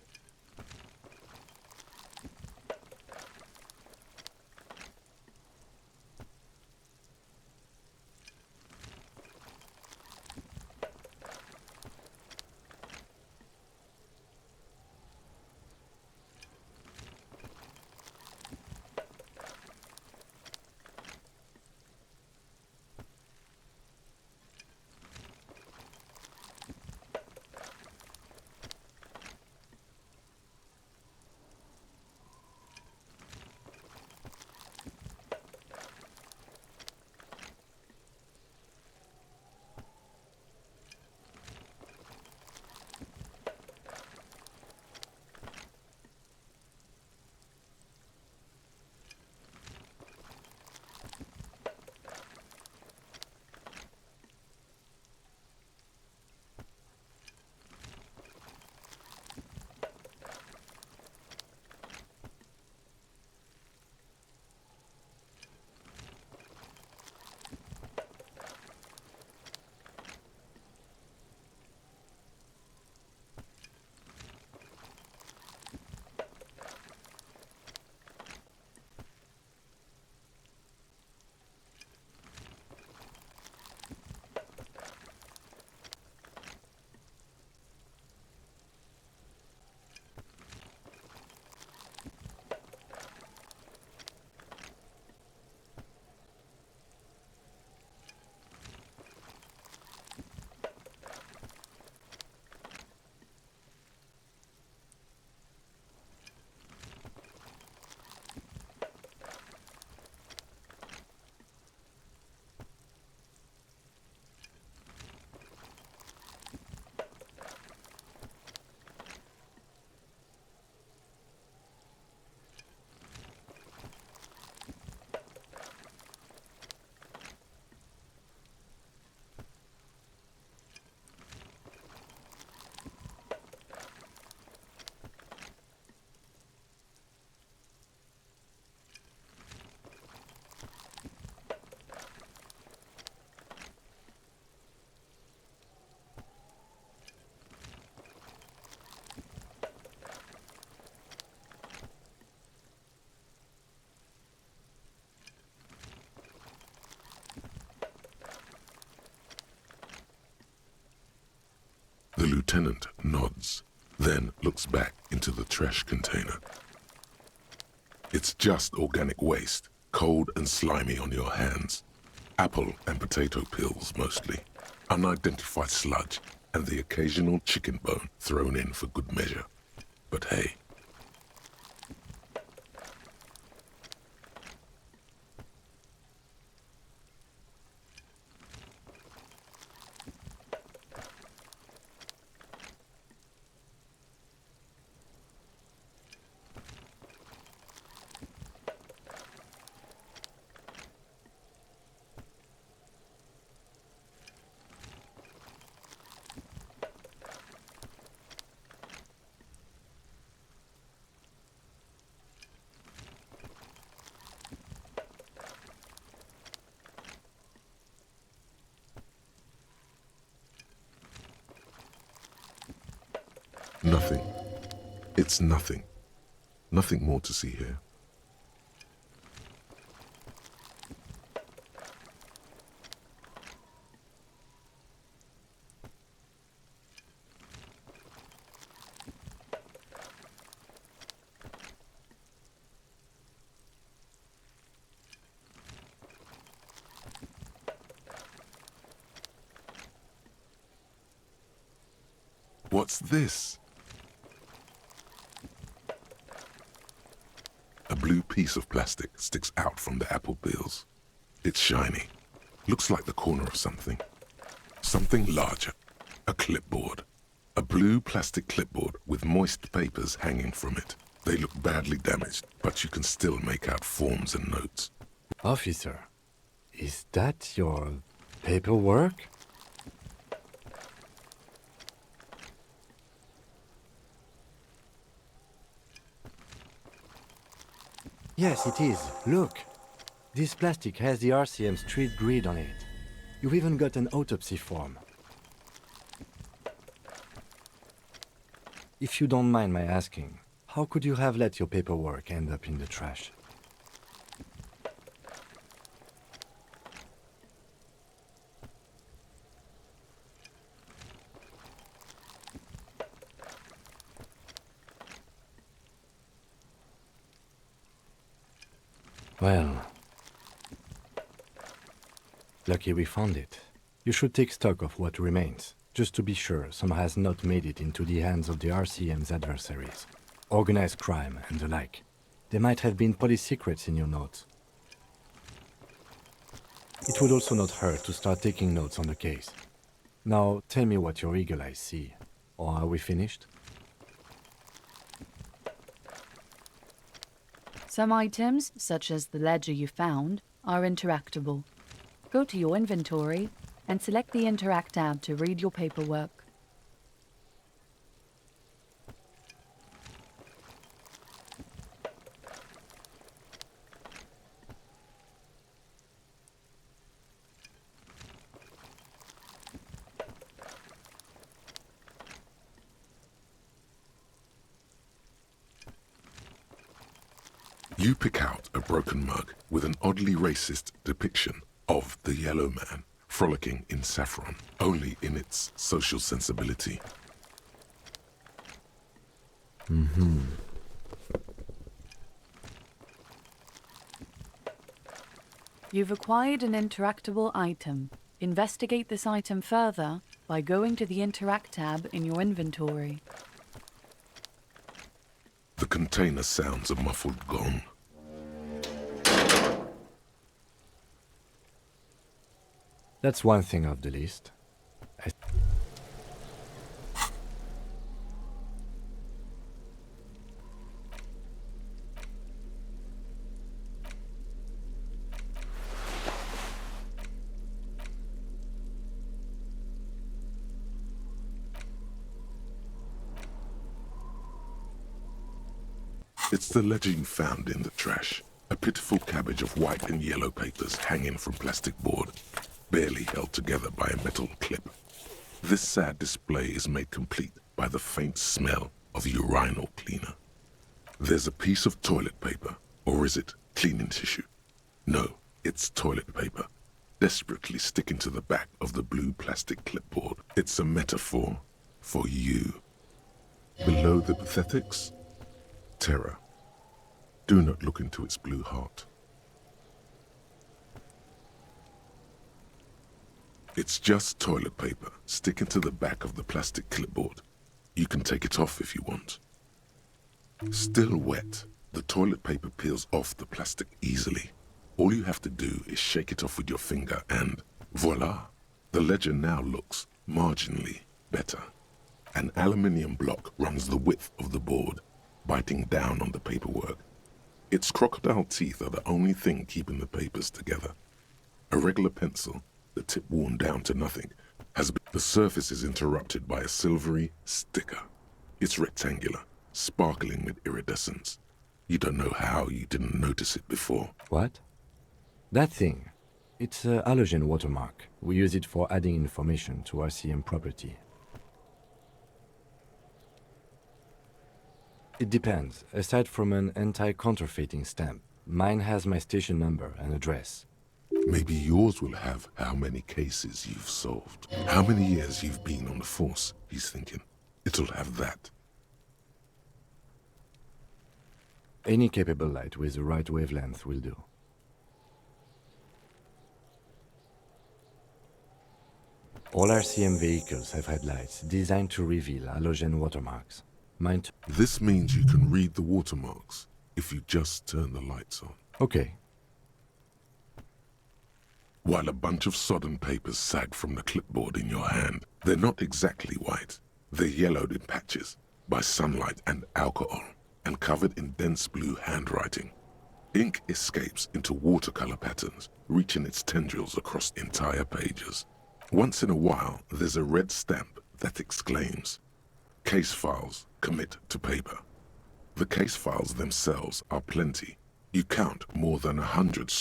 The lieutenant nods, then looks back into the trash container. It's just organic waste, cold and slimy on your hands. Apple and potato peels mostly. Unidentified sludge and the occasional chicken bone thrown in for good measure. But hey. Nothing. It's nothing. Nothing more to see here. What's this? A blue piece of plastic sticks out from the apple peels. It's shiny. Looks like the corner of something. Something larger. A clipboard. A blue plastic clipboard with moist papers hanging from it. They look badly damaged, but you can still make out forms and notes. Officer, is that your paperwork? Yes, it is. Look. This plastic has the RCM street grid on it. You've even got an autopsy form. If you don't mind my asking, how could you have let your paperwork end up in the trash? Well, lucky we found it. You should take stock of what remains, just to be sure some has not made it into the hands of the RCM's adversaries. Organized crime and the like. There might have been police secrets in your notes. It would also not hurt to start taking notes on the case. Now, tell me what your eagle eyes see. Or are we finished? Some items, such as the ledger you found, are interactable. Go to your inventory and select the Interact tab to read your paperwork. You pick out a broken mug with an oddly racist depiction of the yellow man frolicking in saffron, only in its social sensibility. You've acquired an interactable item. Investigate this item further by going to the Interact tab in your inventory. The container sounds a muffled gong. That's one thing off the list. It's the ledger you found in the trash. A pitiful cabbage of white and yellow papers hanging from plastic board, barely held together by a metal clip. This sad display is made complete by the faint smell of urinal cleaner. There's a piece of toilet paper, or is it cleaning tissue? No, it's toilet paper, desperately sticking to the back of the blue plastic clipboard. It's a metaphor for you. Below the pathetics, terror. Do not look into its blue heart. It's just toilet paper sticking to the back of the plastic clipboard. You can take it off if you want. Still wet, the toilet paper peels off the plastic easily. All you have to do is shake it off with your finger and voila! The ledger now looks marginally better. An aluminium block runs the width of the board, biting down on the paperwork. Its crocodile teeth are the only thing keeping the papers together. A regular pencil, the tip worn down to nothing, the surface is interrupted by a silvery sticker. It's rectangular, sparkling with iridescence. You don't know how you didn't notice it before. What? That thing. It's a halogen watermark. We use it for adding information to RCM property. It depends. Aside from an anti-counterfeiting stamp, mine has my station number and address. Maybe yours will have how many cases you've solved. How many years you've been on the force, he's thinking. It'll have that. Any capable light with the right wavelength will do. All RCM vehicles have headlights designed to reveal halogen watermarks. Mine too. This means you can read the watermarks if you just turn the lights on. Okay. While a bunch of sodden papers sag from the clipboard in your hand, they're not exactly white. They're yellowed in patches by sunlight and alcohol, and covered in dense blue handwriting. Ink escapes into watercolor patterns, reaching its tendrils across entire pages. Once in a while, there's a red stamp that exclaims, "Case files commit to paper." The case files themselves are plenty, You count more than 100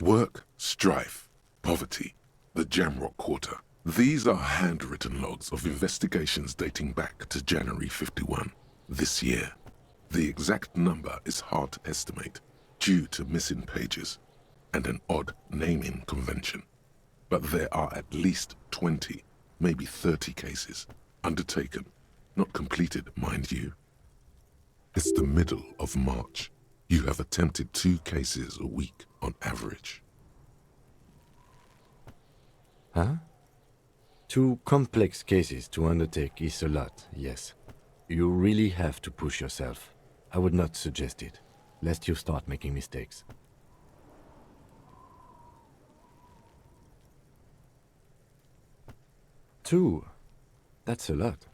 work, strife, poverty, the Jamrock Quarter. These are handwritten logs of investigations dating back to January 51, this year. The exact number is hard to estimate due to missing pages and an odd naming convention. But there are at least 20, maybe 30 cases undertaken, not completed, mind you. It's the middle of March. You have attempted 2 cases a week on average. Huh? 2 complex cases to undertake is a lot, yes. You really have to push yourself. I would not suggest it, lest you start making mistakes. Two? That's a lot.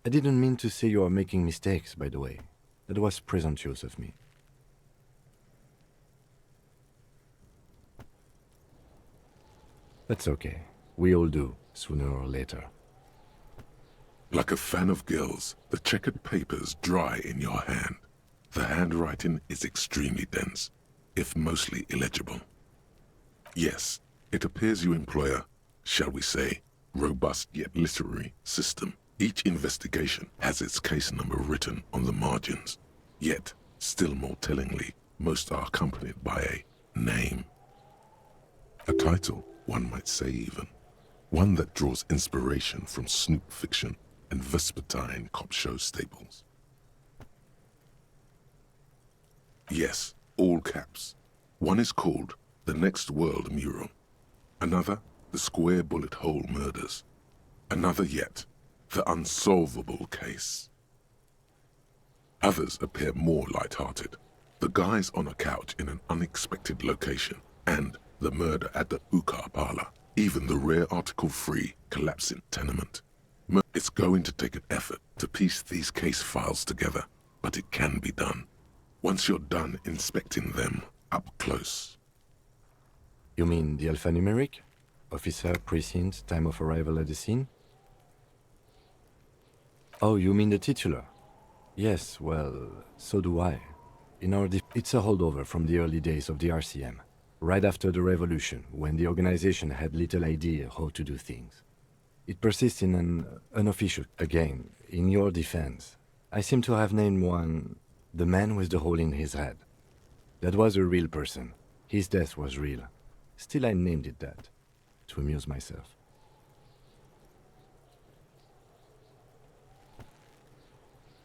I didn't mean to say you are making mistakes, by the way. That was presumptuous of me. That's okay. We all do, sooner or later. Like a fan of gills, the checkered papers dry in your hand. The handwriting is extremely dense, if mostly illegible. Yes, it appears you employ a, shall we say, robust yet literary system. Each investigation has its case number written on the margins. Yet, still more tellingly, most are accompanied by a name. A title, one might say even. One that draws inspiration from snoop fiction and vespertine cop show staples. Yes, all caps. One is called The Next World Mural. Another, The Square Bullet Hole Murders. Another yet, The Unsolvable Case. Others appear more light-hearted. The guys on a couch in an unexpected location, and the murder at the Ukar Parlor. Even the rare article-free collapsing tenement. It's going to take an effort to piece these case files together, but it can be done. Once you're done inspecting them up close. You mean the alphanumeric? Officer, precinct, time of arrival at the scene? Oh, you mean the titular? Yes, well, so do I. It's a holdover from the early days of the RCM. Right after the revolution, when the organization had little idea how to do things. It persists in an unofficial. Again, in your defense, I seem to have named one the man with the hole in his head. That was a real person. His death was real. Still, I named it that, to amuse myself.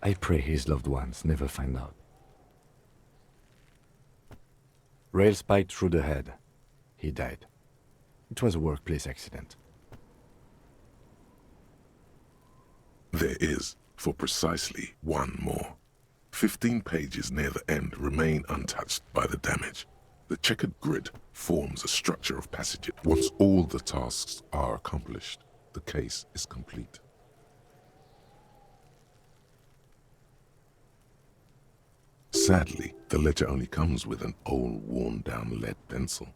I pray his loved ones never find out. Rail spiked through the head. He died. It was a workplace accident. There is, for precisely one more. 15 pages near the end remain untouched by the damage. The checkered grid forms a structure of passages. Once all the tasks are accomplished, the case is complete. Sadly, the ledger only comes with an old, worn-down lead pencil.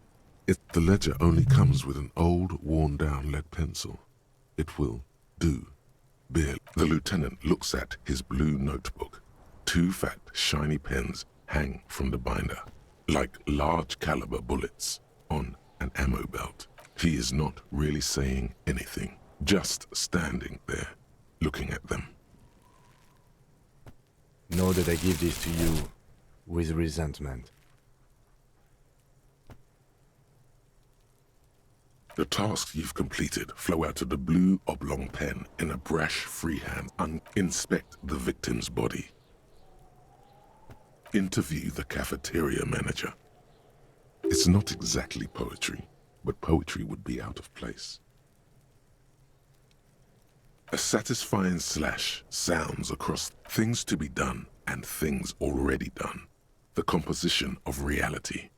The ledger only comes with an old, worn-down lead pencil. It will do. Barely. The lieutenant looks at his blue notebook. 2 fat, shiny pens hang from the binder, like large-caliber bullets on an ammo belt. He is not really saying anything, just standing there, looking at them. Know that I give this to you with resentment. The tasks you've completed flow out of the blue oblong pen in a brash freehand. Inspect the victim's body. Interview the cafeteria manager. It's not exactly poetry, but poetry would be out of place. A satisfying slash sounds across things to be done and things already done. The composition of reality.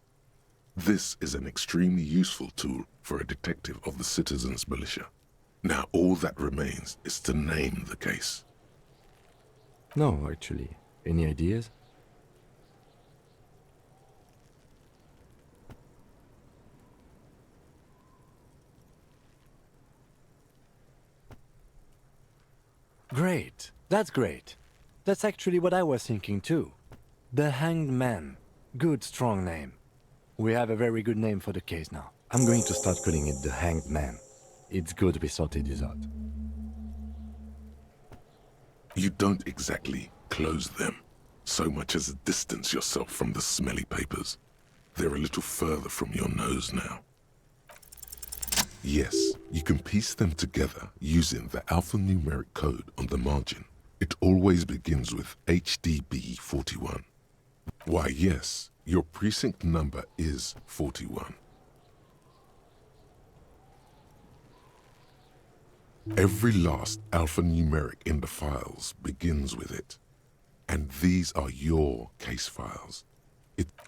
This is an extremely useful tool for a detective of the citizens' militia. Now all that remains is to name the case. No, actually. Any ideas? Great. That's great. That's actually what I was thinking too. The Hanged Man. Good, strong name. We have a very good name for the case now. I'm going to start calling it the Hanged Man. It's good we sorted this out. You don't exactly close them, so much as distance yourself from the smelly papers. They're a little further from your nose now. Yes, you can piece them together using the alphanumeric code on the margin. It always begins with HDB 41. Why, yes, your precinct number is 41. Every last alphanumeric in the files begins with it. And these are your case files.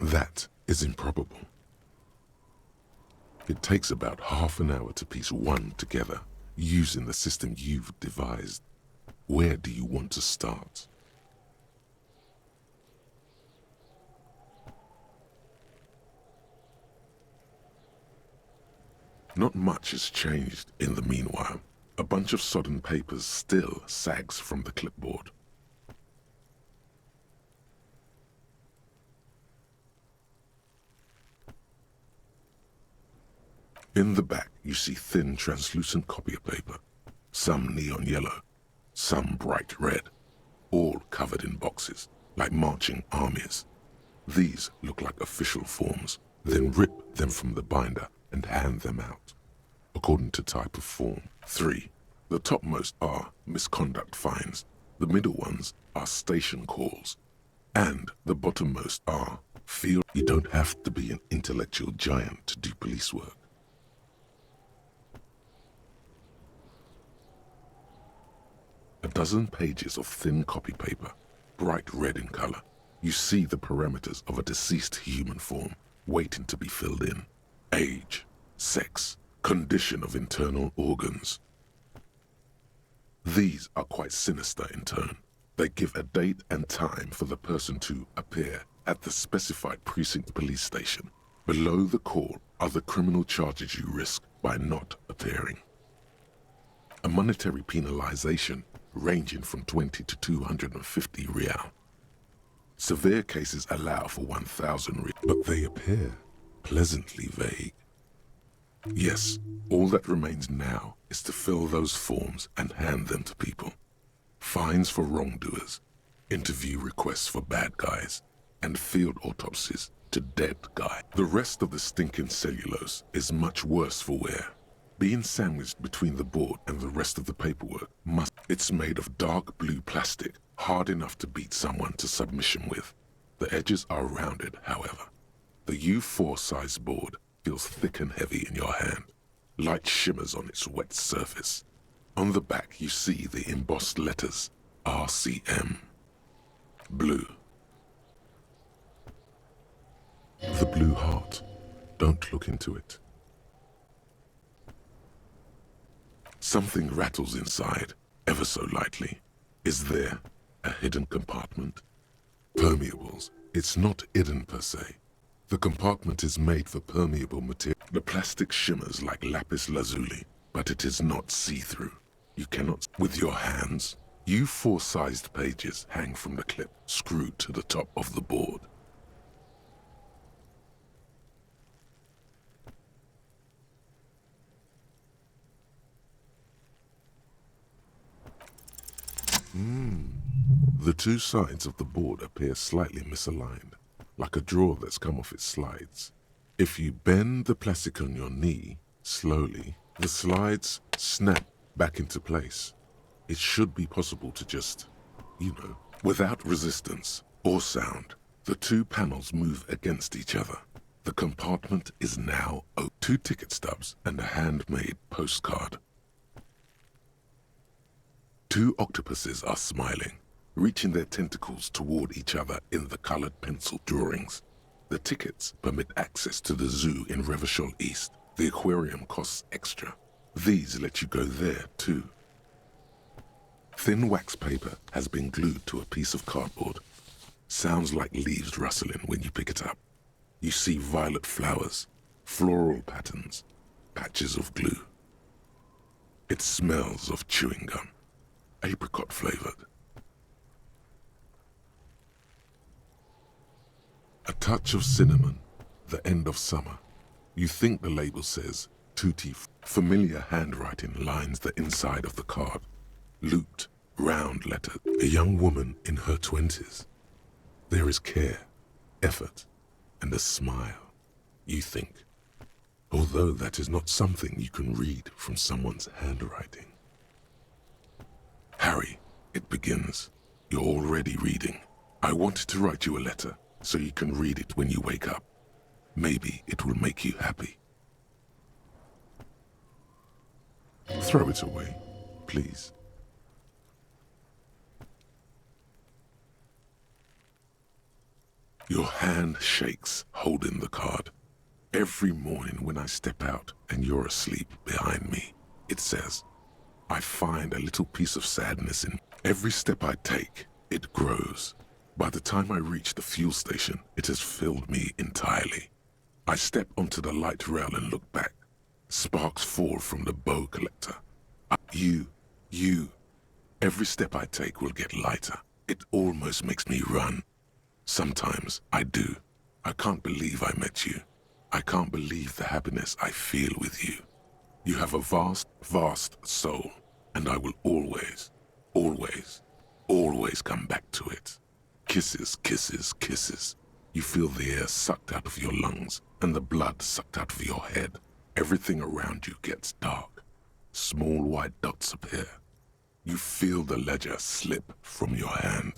That is improbable. It takes about half an hour to piece one together using the system you've devised. Where do you want to start? Not much has changed in the meanwhile. A bunch of sodden papers still sags from the clipboard. In the back, you see thin, translucent copier paper, some neon yellow, some bright red, all covered in boxes, like marching armies. These look like official forms, then rip them from the binder and hand them out, according to type of form. 3. The topmost are misconduct fines, the middle ones are station calls, and the bottommost are field. You don't have to be an intellectual giant to do police work. A dozen pages of thin copy paper, bright red in color. You see the parameters of a deceased human form waiting to be filled in. Age, sex, condition of internal organs. These are quite sinister in turn. They give a date and time for the person to appear at the specified precinct police station. Below the call are the criminal charges you risk by not appearing. A monetary penalization ranging from 20 to 250 real. Severe cases allow for 1,000 real, but they appear pleasantly vague. Yes, all that remains now is to fill those forms and hand them to people. Fines for wrongdoers, interview requests for bad guys, and field autopsies to dead guys. The rest of the stinking cellulose is much worse for wear. Being sandwiched between the board and the rest of the paperwork it's made of dark blue plastic, hard enough to beat someone to submission with. The edges are rounded, however. The U4 size board feels thick and heavy in your hand. Light shimmers on its wet surface. On the back you see the embossed letters, RCM. Blue. The blue heart. Don't look into it. Something rattles inside, ever so lightly. Is there a hidden compartment? Permeables. It's not hidden per se. The compartment is made for permeable material. The plastic shimmers like lapis lazuli, but it is not see-through. You cannot... With your hands, U4-sized pages hang from the clip, screwed to the top of the board. The two sides of the board appear slightly misaligned, like a drawer that's come off its slides. If you bend the plastic on your knee, slowly, the slides snap back into place. It should be possible to just, without resistance or sound, the two panels move against each other. The compartment is now open. 2 ticket stubs and a handmade postcard. 2 octopuses are smiling, reaching their tentacles toward each other in the colored pencil drawings. The tickets permit access to the zoo in Revachol East. The aquarium costs extra. These let you go there too. Thin wax paper has been glued to a piece of cardboard. Sounds like leaves rustling when you pick it up. You see violet flowers, floral patterns, patches of glue. It smells of chewing gum, apricot flavored. A touch of cinnamon, the end of summer. You think the label says Tutti. Familiar handwriting lines the inside of the card. Looped, round letter. A young woman in her 20s. There is care, effort, and a smile. You think, although that is not something you can read from someone's handwriting. Harry, it begins. You're already reading. I wanted to write you a letter so you can read it when you wake up. Maybe it will make you happy. Throw it away, please. Your hand shakes holding the card. Every morning when I step out and you're asleep behind me, it says, I find a little piece of sadness in every step I take. It grows. By the time I reach the fuel station, it has filled me entirely. I step onto the light rail and look back. Sparks fall from the bow collector. You. Every step I take will get lighter. It almost makes me run. Sometimes I do. I can't believe I met you. I can't believe the happiness I feel with you. You have a vast, vast soul, and I will always, always, always come back to it. Kisses, kisses, kisses. You feel the air sucked out of your lungs and the blood sucked out of your head. Everything around you gets dark. Small white dots appear. You feel the ledger slip from your hand.